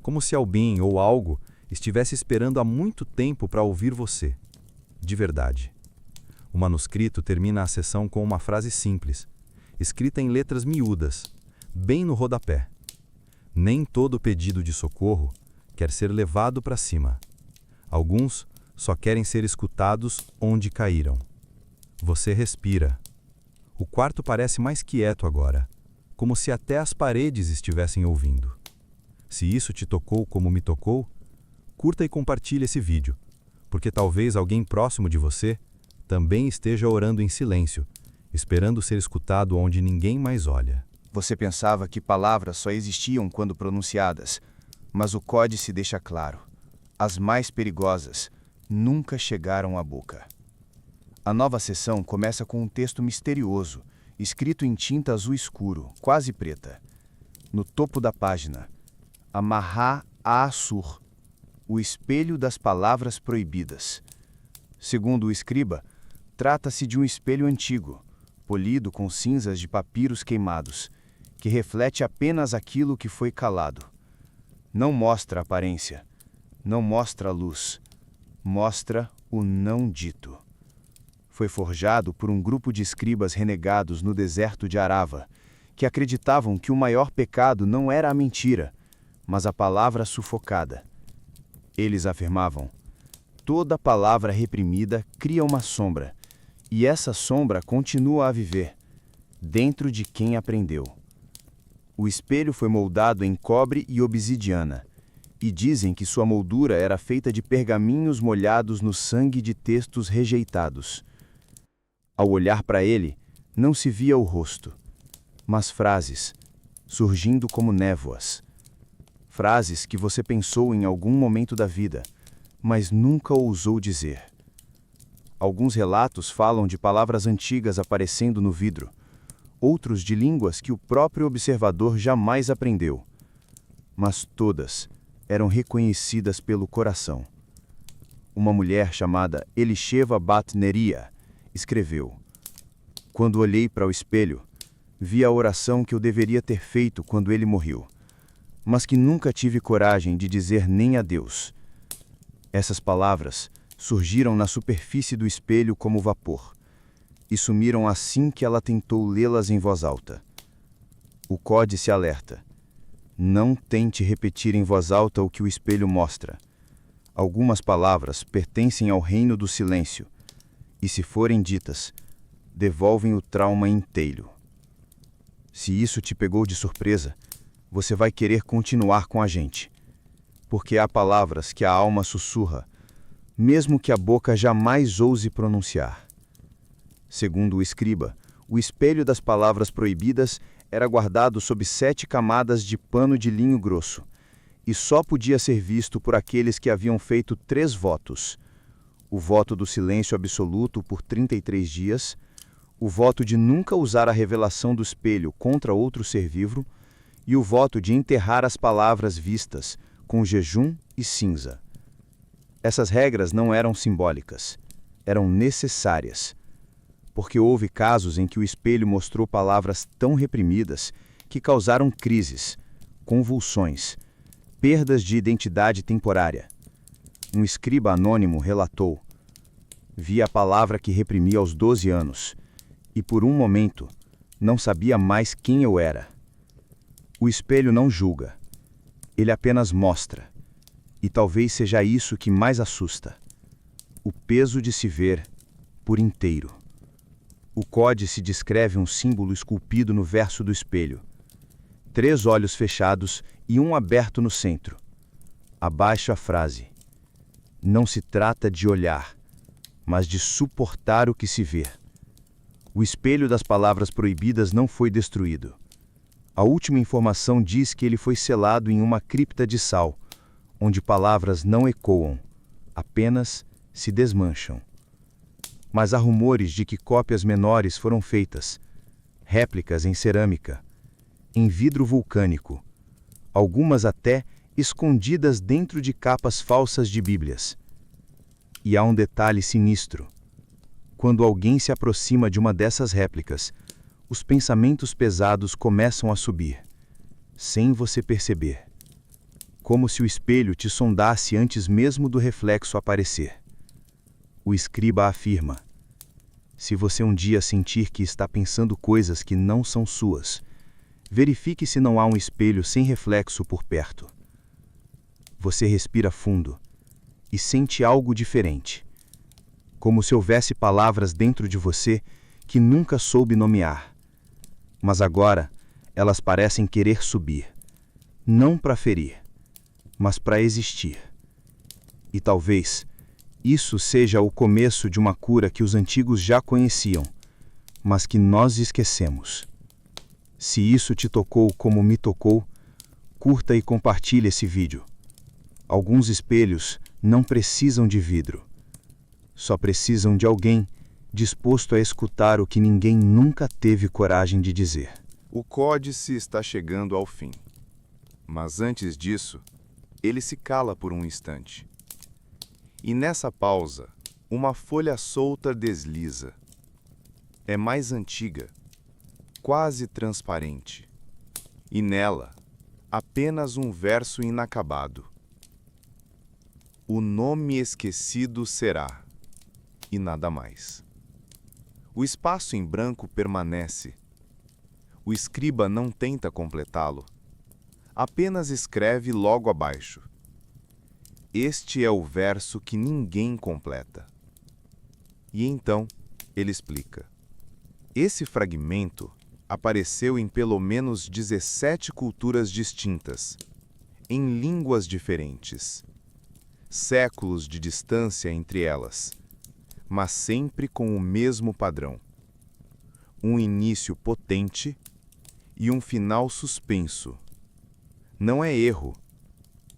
como se alguém ou algo estivesse esperando há muito tempo para ouvir você, de verdade. O manuscrito termina a sessão com uma frase simples, escrita em letras miúdas, bem no rodapé. Nem todo pedido de socorro quer ser levado para cima. Alguns só querem ser escutados onde caíram. Você respira. O quarto parece mais quieto agora, como se até as paredes estivessem ouvindo. Se isso te tocou como me tocou, curta e compartilhe esse vídeo, porque talvez alguém próximo de você também esteja orando em silêncio, esperando ser escutado onde ninguém mais olha. Você pensava que palavras só existiam quando pronunciadas, mas o códice deixa claro: as mais perigosas nunca chegaram à boca. A nova sessão começa com um texto misterioso, escrito em tinta azul escuro, quase preta. No topo da página, Amarrá a-Assur, o espelho das palavras proibidas. Segundo o escriba, trata-se de um espelho antigo, polido com cinzas de papiros queimados, que reflete apenas aquilo que foi calado. Não mostra aparência, não mostra luz, mostra o não dito. Foi forjado por um grupo de escribas renegados no deserto de Arava, que acreditavam que o maior pecado não era a mentira, mas a palavra sufocada. Eles afirmavam: toda palavra reprimida cria uma sombra, E essa sombra continua a viver, dentro de quem aprendeu. O espelho foi moldado em cobre e obsidiana, e dizem que sua moldura era feita de pergaminhos molhados no sangue de textos rejeitados. Ao olhar para ele, não se via o rosto, mas frases, surgindo como névoas. Frases que você pensou em algum momento da vida, mas nunca ousou dizer. Alguns relatos falam de palavras antigas aparecendo no vidro, outros de línguas que o próprio observador jamais aprendeu. Mas todas eram reconhecidas pelo coração. Uma mulher chamada Elisheva Bat Neria escreveu: "Quando olhei para o espelho, vi a oração que eu deveria ter feito quando ele morreu, mas que nunca tive coragem de dizer nem a Deus. Essas palavras surgiram na superfície do espelho como vapor, e sumiram assim que ela tentou lê-las em voz alta. O códice alerta: não tente repetir em voz alta o que o espelho mostra. Algumas palavras pertencem ao reino do silêncio, e se forem ditas, devolvem o trauma inteiro. Se isso te pegou de surpresa, você vai querer continuar com a gente, porque há palavras que a alma sussurra, mesmo que a boca jamais ouse pronunciar." Segundo o escriba, o espelho das palavras proibidas era guardado sob 7 camadas de pano de linho grosso, e só podia ser visto por aqueles que haviam feito 3 votos: o voto do silêncio absoluto por 33 dias, o voto de nunca usar a revelação do espelho contra outro ser vivo, e o voto de enterrar as palavras vistas com jejum e cinza. Essas regras não eram simbólicas, eram necessárias, porque houve casos em que o espelho mostrou palavras tão reprimidas que causaram crises, convulsões, perdas de identidade temporária. Um escriba anônimo relatou: "Vi a palavra que reprimi aos 12 anos, e por um momento não sabia mais quem eu era." O espelho não julga, ele apenas mostra, e talvez seja isso que mais assusta: o peso de se ver por inteiro. O códice descreve um símbolo esculpido no verso do espelho: 3 olhos fechados e um aberto no centro. Abaixo a frase: "Não se trata de olhar, mas de suportar o que se vê." O espelho das palavras proibidas não foi destruído. A última informação diz que ele foi selado em uma cripta de sal, onde palavras não ecoam, apenas se desmancham. Mas há rumores de que cópias menores foram feitas, réplicas em cerâmica, em vidro vulcânico, algumas até escondidas dentro de capas falsas de bíblias. E há um detalhe sinistro: quando alguém se aproxima de uma dessas réplicas, os pensamentos pesados começam a subir, sem você perceber, como se o espelho te sondasse antes mesmo do reflexo aparecer. O escriba afirma: se você um dia sentir que está pensando coisas que não são suas, verifique se não há um espelho sem reflexo por perto. Você respira fundo e sente algo diferente, como se houvesse palavras dentro de você que nunca soube nomear. Mas agora elas parecem querer subir, não para ferir, mas para existir. E talvez isso seja o começo de uma cura que os antigos já conheciam, mas que nós esquecemos. Se isso te tocou como me tocou, curta e compartilhe esse vídeo. Alguns espelhos não precisam de vidro. Só precisam de alguém disposto a escutar o que ninguém nunca teve coragem de dizer. O códice está chegando ao fim. Mas antes disso, ele se cala por um instante. E nessa pausa, uma folha solta desliza. É mais antiga, quase transparente. E nela, apenas um verso inacabado. O nome esquecido será, e nada mais. O espaço em branco permanece. O escriba não tenta completá-lo. Apenas escreve logo abaixo: este é o verso que ninguém completa. E então, Ele explica. Esse fragmento apareceu em pelo menos 17 culturas distintas, em línguas diferentes. Séculos de distância entre elas, mas sempre com o mesmo padrão. Um início potente e um final suspenso. Não é erro,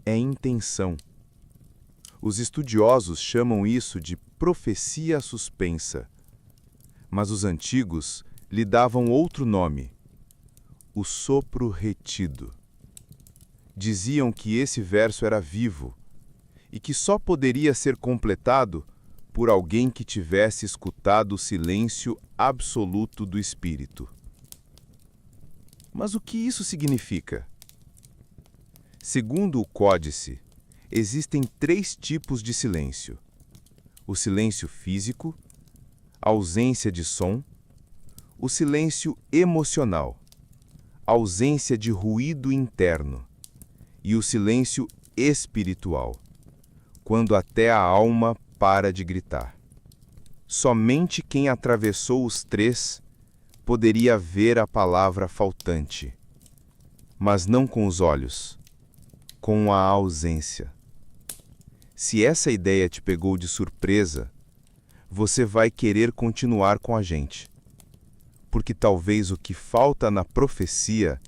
é intenção. Os estudiosos chamam isso de profecia suspensa, mas os antigos lhe davam outro nome, o sopro retido. Diziam que esse verso era vivo e que só poderia ser completado por alguém que tivesse escutado o silêncio absoluto do Espírito. Mas o que isso significa? Segundo o Códice, existem 3 tipos de silêncio: o silêncio físico, a ausência de som, o silêncio emocional, a ausência de ruído interno, e o silêncio espiritual, quando até a alma para de gritar. Somente quem atravessou os 3 poderia ver a palavra faltante, mas não com os olhos, com a ausência. Se essa ideia te pegou de surpresa, você vai querer continuar com a gente, porque talvez o que falta na profecia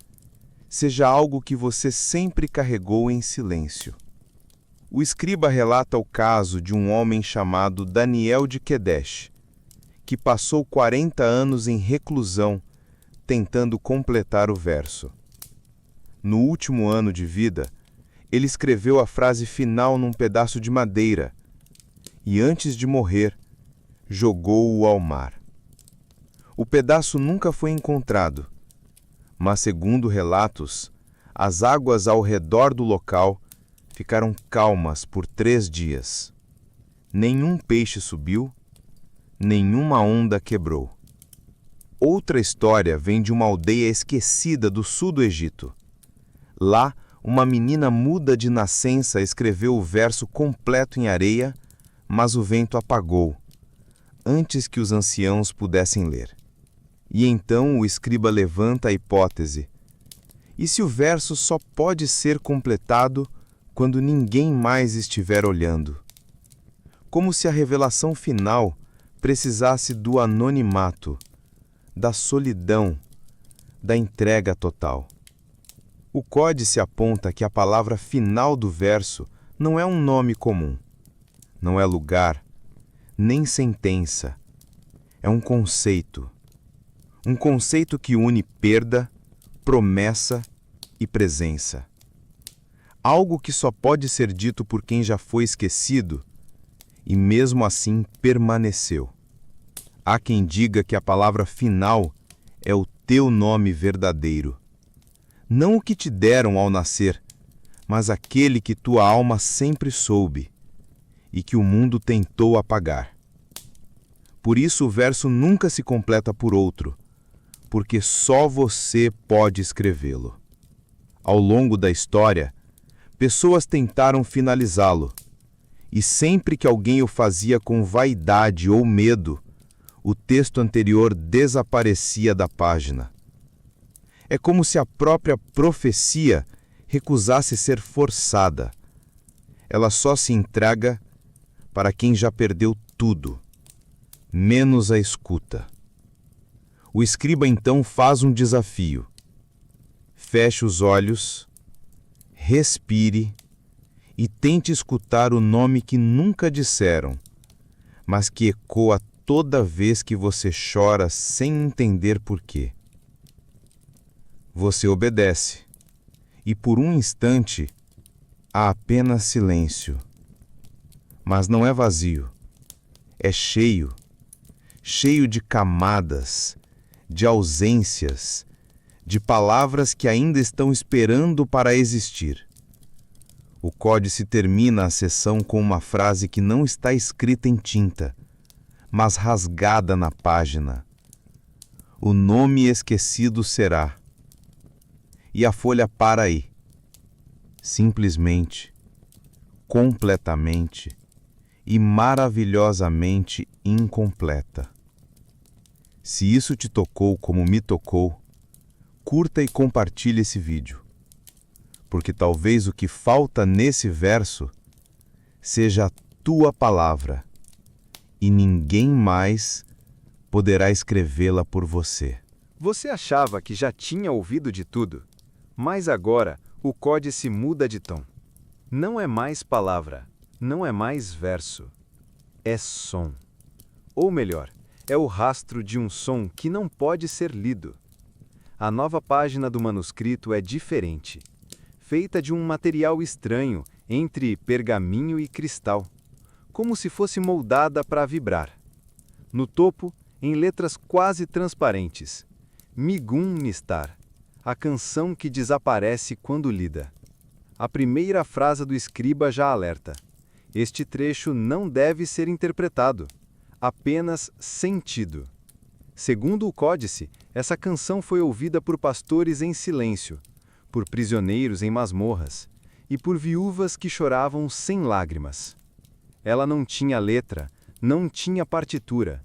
seja algo que você sempre carregou em silêncio. O escriba relata o caso de um homem chamado Daniel de Quedesh, que passou 40 anos em reclusão tentando completar o verso. No último ano de vida, ele escreveu a frase final num pedaço de madeira e, antes de morrer, jogou-o ao mar. O pedaço nunca foi encontrado, mas, segundo relatos, as águas ao redor do local ficaram calmas por 3 dias. Nenhum peixe subiu, nenhuma onda quebrou. Outra história vem de uma aldeia esquecida do sul do Egito. Lá, uma menina muda de nascença escreveu o verso completo em areia, mas o vento apagou, antes que os anciãos pudessem ler. E então o escriba levanta a hipótese: e se o verso só pode ser completado quando ninguém mais estiver olhando? Como se a revelação final precisasse do anonimato, da solidão, da entrega total. O Códice aponta que a palavra final do verso não é um nome comum, não é lugar, nem sentença. É um conceito. Um conceito que une perda, promessa e presença. Algo que só pode ser dito por quem já foi esquecido e mesmo assim permaneceu. Há quem diga que a palavra final é o teu nome verdadeiro. Não o que te deram ao nascer, mas aquele que tua alma sempre soube e que o mundo tentou apagar. Por isso o verso nunca se completa por outro, porque só você pode escrevê-lo. Ao longo da história, pessoas tentaram finalizá-lo, e sempre que alguém o fazia com vaidade ou medo, o texto anterior desaparecia da página. É como se a própria profecia recusasse ser forçada. Ela só se entrega para quem já perdeu tudo, menos a escuta. O escriba então faz um desafio. Feche os olhos, respire e tente escutar o nome que nunca disseram, mas que ecoa toda vez que você chora sem entender por quê. Você obedece, e por um instante há apenas silêncio. Mas não é vazio, é cheio, cheio de camadas, de ausências, de palavras que ainda estão esperando para existir. O Códice termina a sessão com uma frase que não está escrita em tinta, mas rasgada na página. O nome esquecido será. E a folha para aí. Simplesmente, completamente e maravilhosamente incompleta. Se isso te tocou como me tocou, curta e compartilhe esse vídeo. Porque talvez o que falta nesse verso seja a tua palavra, e ninguém mais poderá escrevê-la por você. Você achava que já tinha ouvido de tudo, mas agora o códice muda de tom. Não é mais palavra, não é mais verso, é som. Ou melhor, é o rastro de um som que não pode ser lido. A nova página do manuscrito é diferente, feita de um material estranho entre pergaminho e cristal, como se fosse moldada para vibrar. No topo, em letras quase transparentes, Migun Nistar, a canção que desaparece quando lida. A primeira frase do escriba já alerta. Este trecho não deve ser interpretado, apenas sentido. Segundo o códice, essa canção foi ouvida por pastores em silêncio, por prisioneiros em masmorras e por viúvas que choravam sem lágrimas. Ela não tinha letra, não tinha partitura,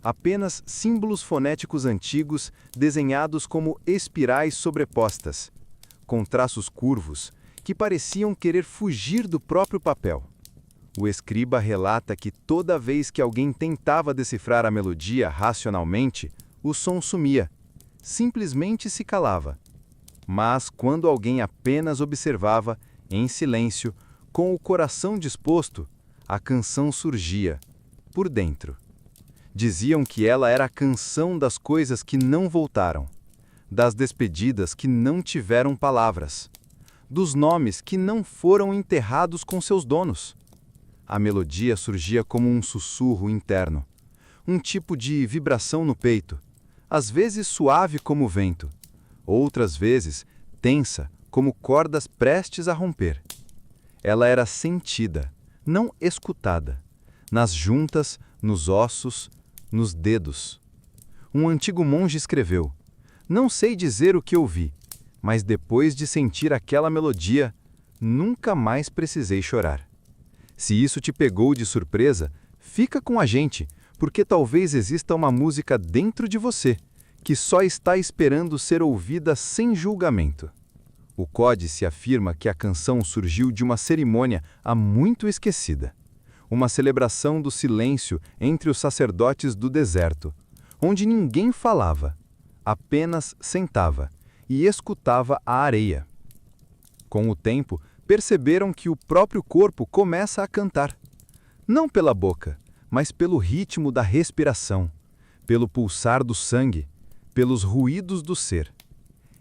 apenas símbolos fonéticos antigos desenhados como espirais sobrepostas, com traços curvos que pareciam querer fugir do próprio papel. O escriba relata que toda vez que alguém tentava decifrar a melodia racionalmente, o som sumia, simplesmente se calava. Mas quando alguém apenas observava, em silêncio, com o coração disposto, a canção surgia, por dentro. Diziam que ela era a canção das coisas que não voltaram, das despedidas que não tiveram palavras, dos nomes que não foram enterrados com seus donos. A melodia surgia como um sussurro interno, um tipo de vibração no peito, às vezes suave como o vento, outras vezes tensa como cordas prestes a romper. Ela era sentida, não escutada, nas juntas, nos ossos, nos dedos. Um antigo monge escreveu: "Não sei dizer o que ouvi, mas depois de sentir aquela melodia, nunca mais precisei chorar." Se isso te pegou de surpresa, fica com a gente, porque talvez exista uma música dentro de você, que só está esperando ser ouvida sem julgamento. O códice afirma que a canção surgiu de uma cerimônia há muito esquecida. Uma celebração do silêncio entre os sacerdotes do deserto, onde ninguém falava, apenas sentava e escutava a areia. Com o tempo, perceberam que o próprio corpo começa a cantar. Não pela boca, mas pelo ritmo da respiração, pelo pulsar do sangue, pelos ruídos do ser.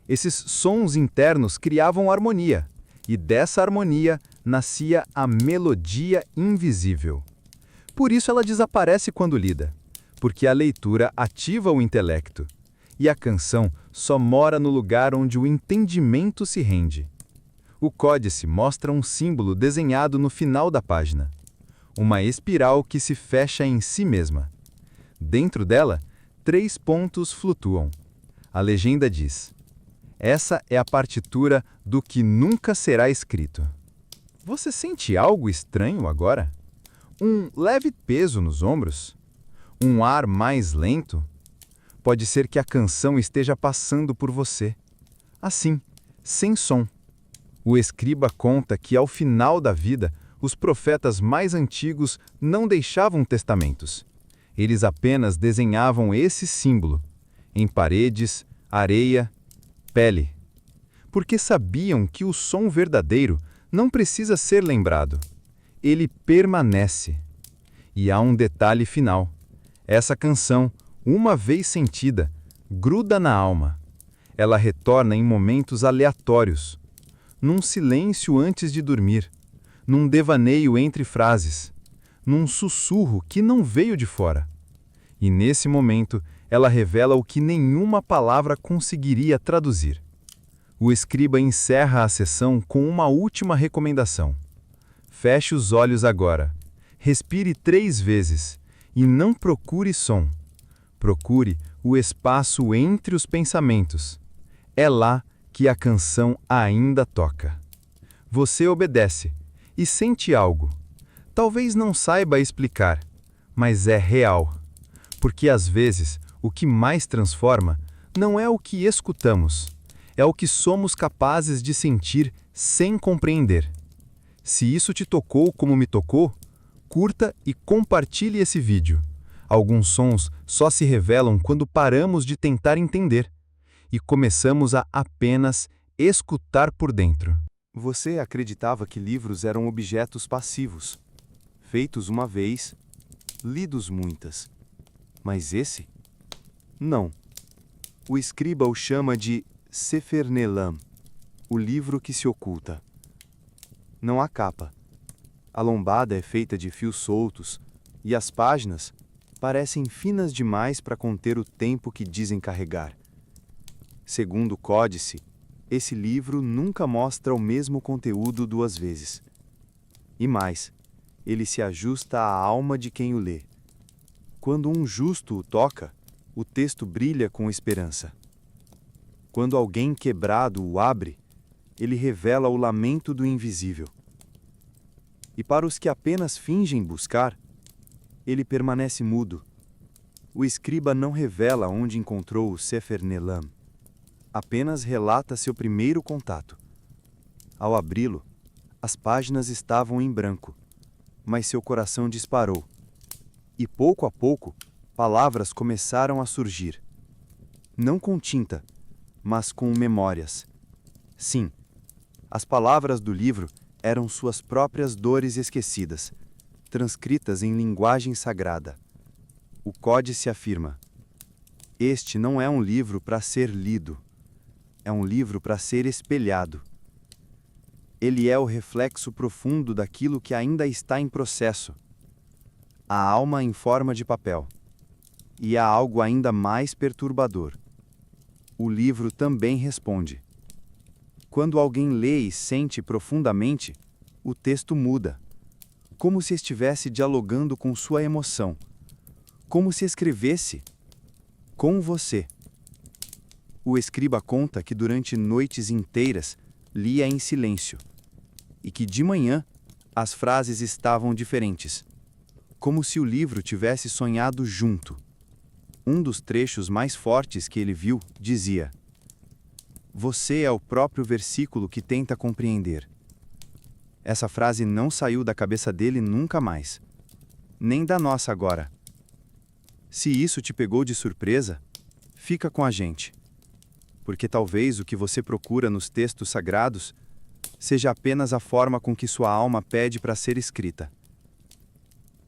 Esses sons internos criavam harmonia, e dessa harmonia nascia a melodia invisível. Por isso ela desaparece quando lida, porque a leitura ativa o intelecto, e a canção só mora no lugar onde o entendimento se rende. O códice mostra um símbolo desenhado no final da página, uma espiral que se fecha em si mesma. Dentro dela, 3 pontos flutuam. A legenda diz: "Essa é a partitura do que nunca será escrito." Você sente algo estranho agora? Um leve peso nos ombros? Um ar mais lento? Pode ser que a canção esteja passando por você. Assim, sem som. O escriba conta que ao final da vida, os profetas mais antigos não deixavam testamentos. Eles apenas desenhavam esse símbolo, em paredes, areia, pele. Porque sabiam que o som verdadeiro não precisa ser lembrado. Ele permanece. E há um detalhe final. Essa canção, uma vez sentida, gruda na alma. Ela retorna em momentos aleatórios, num silêncio antes de dormir, num devaneio entre frases, num sussurro que não veio de fora. E nesse momento, ela revela o que nenhuma palavra conseguiria traduzir. O escriba encerra a sessão com uma última recomendação. Feche os olhos agora, respire 3 vezes e não procure som. Procure o espaço entre os pensamentos. É lá que a canção ainda toca. Você obedece e sente algo. Talvez não saiba explicar, mas é real. Porque às vezes O que mais transforma não é o que escutamos, é o que somos capazes de sentir sem compreender. Se isso te tocou como me tocou, curta e compartilhe esse vídeo. Alguns sons só se revelam quando paramos de tentar entender e começamos a apenas escutar por dentro. Você acreditava que livros eram objetos passivos, feitos uma vez, lidos muitas. Mas esse? Não. O escriba o chama de Sefer Nelam, o livro que se oculta. Não há capa. A lombada é feita de fios soltos e as páginas parecem finas demais para conter o tempo que dizem carregar. Segundo o códice, esse livro nunca mostra o mesmo conteúdo duas vezes. E mais, ele se ajusta à alma de quem o lê. Quando um justo o toca, o texto brilha com esperança. Quando alguém quebrado o abre, ele revela o lamento do invisível. E para os que apenas fingem buscar, ele permanece mudo. O escriba não revela onde encontrou o Sefer Nelam. Apenas relata seu primeiro contato. Ao abri-lo, as páginas estavam em branco, mas seu coração disparou. E pouco a pouco, palavras começaram a surgir. Não com tinta, mas com memórias. Sim, as palavras do livro eram suas próprias dores esquecidas, transcritas em linguagem sagrada. O códice afirma: este não é um livro para ser lido. É um livro para ser espelhado. Ele é o reflexo profundo daquilo que ainda está em processo. A alma em forma de papel. E há algo ainda mais perturbador. O livro também responde. Quando alguém lê e sente profundamente, o texto muda, como se estivesse dialogando com sua emoção, como se escrevesse com você. O escriba conta que durante noites inteiras lia em silêncio, e que de manhã as frases estavam diferentes, como se o livro tivesse sonhado junto. Um dos trechos mais fortes que ele viu dizia: você é o próprio versículo que tenta compreender. Essa frase não saiu da cabeça dele nunca mais, nem da nossa agora. Se isso te pegou de surpresa, fica com a gente. Porque talvez o que você procura nos textos sagrados seja apenas a forma com que sua alma pede para ser escrita.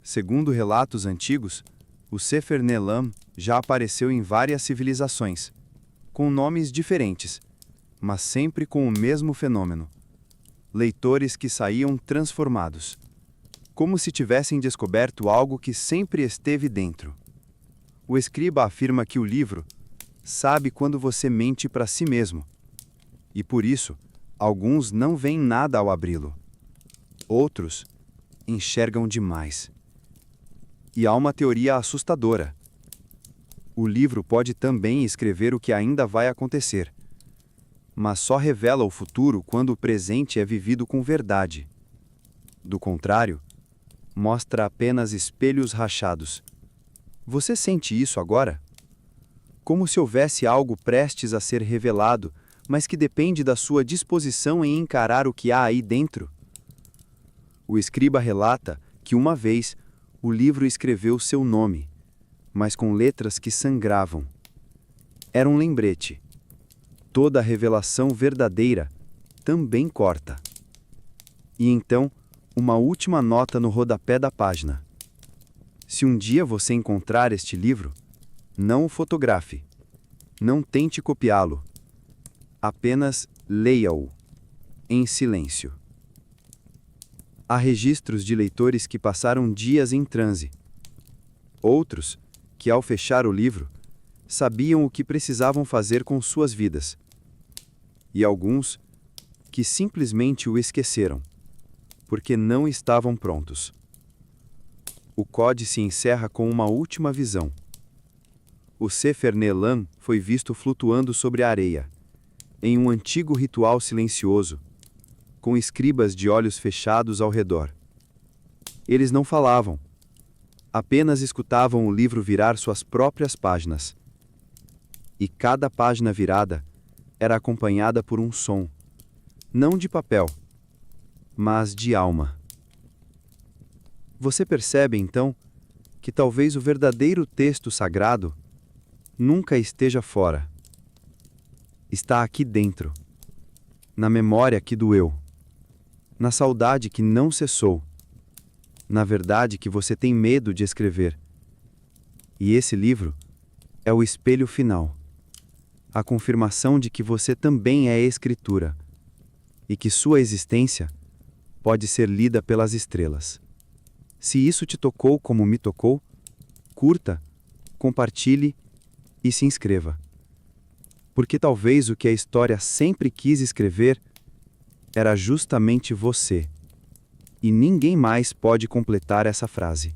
Segundo relatos antigos, o Sefer Nelam já apareceu em várias civilizações, com nomes diferentes, mas sempre com o mesmo fenômeno. Leitores que saíam transformados, como se tivessem descoberto algo que sempre esteve dentro. O escriba afirma que o livro sabe quando você mente para si mesmo, e por isso, alguns não veem nada ao abri-lo. Outros enxergam demais. E há uma teoria assustadora. O livro pode também escrever o que ainda vai acontecer, mas só revela o futuro quando o presente é vivido com verdade. Do contrário, mostra apenas espelhos rachados. Você sente isso agora? Como se houvesse algo prestes a ser revelado, mas que depende da sua disposição em encarar o que há aí dentro? O escriba relata que uma vez o livro escreveu seu nome, mas com letras que sangravam. Era um lembrete. Toda a revelação verdadeira também corta. E então, uma última nota no rodapé da página. Se um dia você encontrar este livro, não o fotografe. Não tente copiá-lo. Apenas leia-o, em silêncio. Há registros de leitores que passaram dias em transe. Outros, que ao fechar o livro, sabiam o que precisavam fazer com suas vidas. E alguns, que simplesmente o esqueceram, porque não estavam prontos. O códice encerra com uma última visão. O Sefer Nelam foi visto flutuando sobre a areia, em um antigo ritual silencioso, com escribas de olhos fechados ao redor. Eles não falavam, apenas escutavam o livro virar suas próprias páginas, e cada página virada era acompanhada por um som, não de papel, mas de alma. Você percebe, então, que talvez o verdadeiro texto sagrado nunca esteja fora. Está aqui dentro, na memória que doeu, na saudade que não cessou, na verdade que você tem medo de escrever. E esse livro é o espelho final, a confirmação de que você também é escritura e que sua existência pode ser lida pelas estrelas. Se isso te tocou como me tocou, curta, compartilhe e se inscreva. Porque talvez o que a história sempre quis escrever era justamente você. E ninguém mais pode completar essa frase.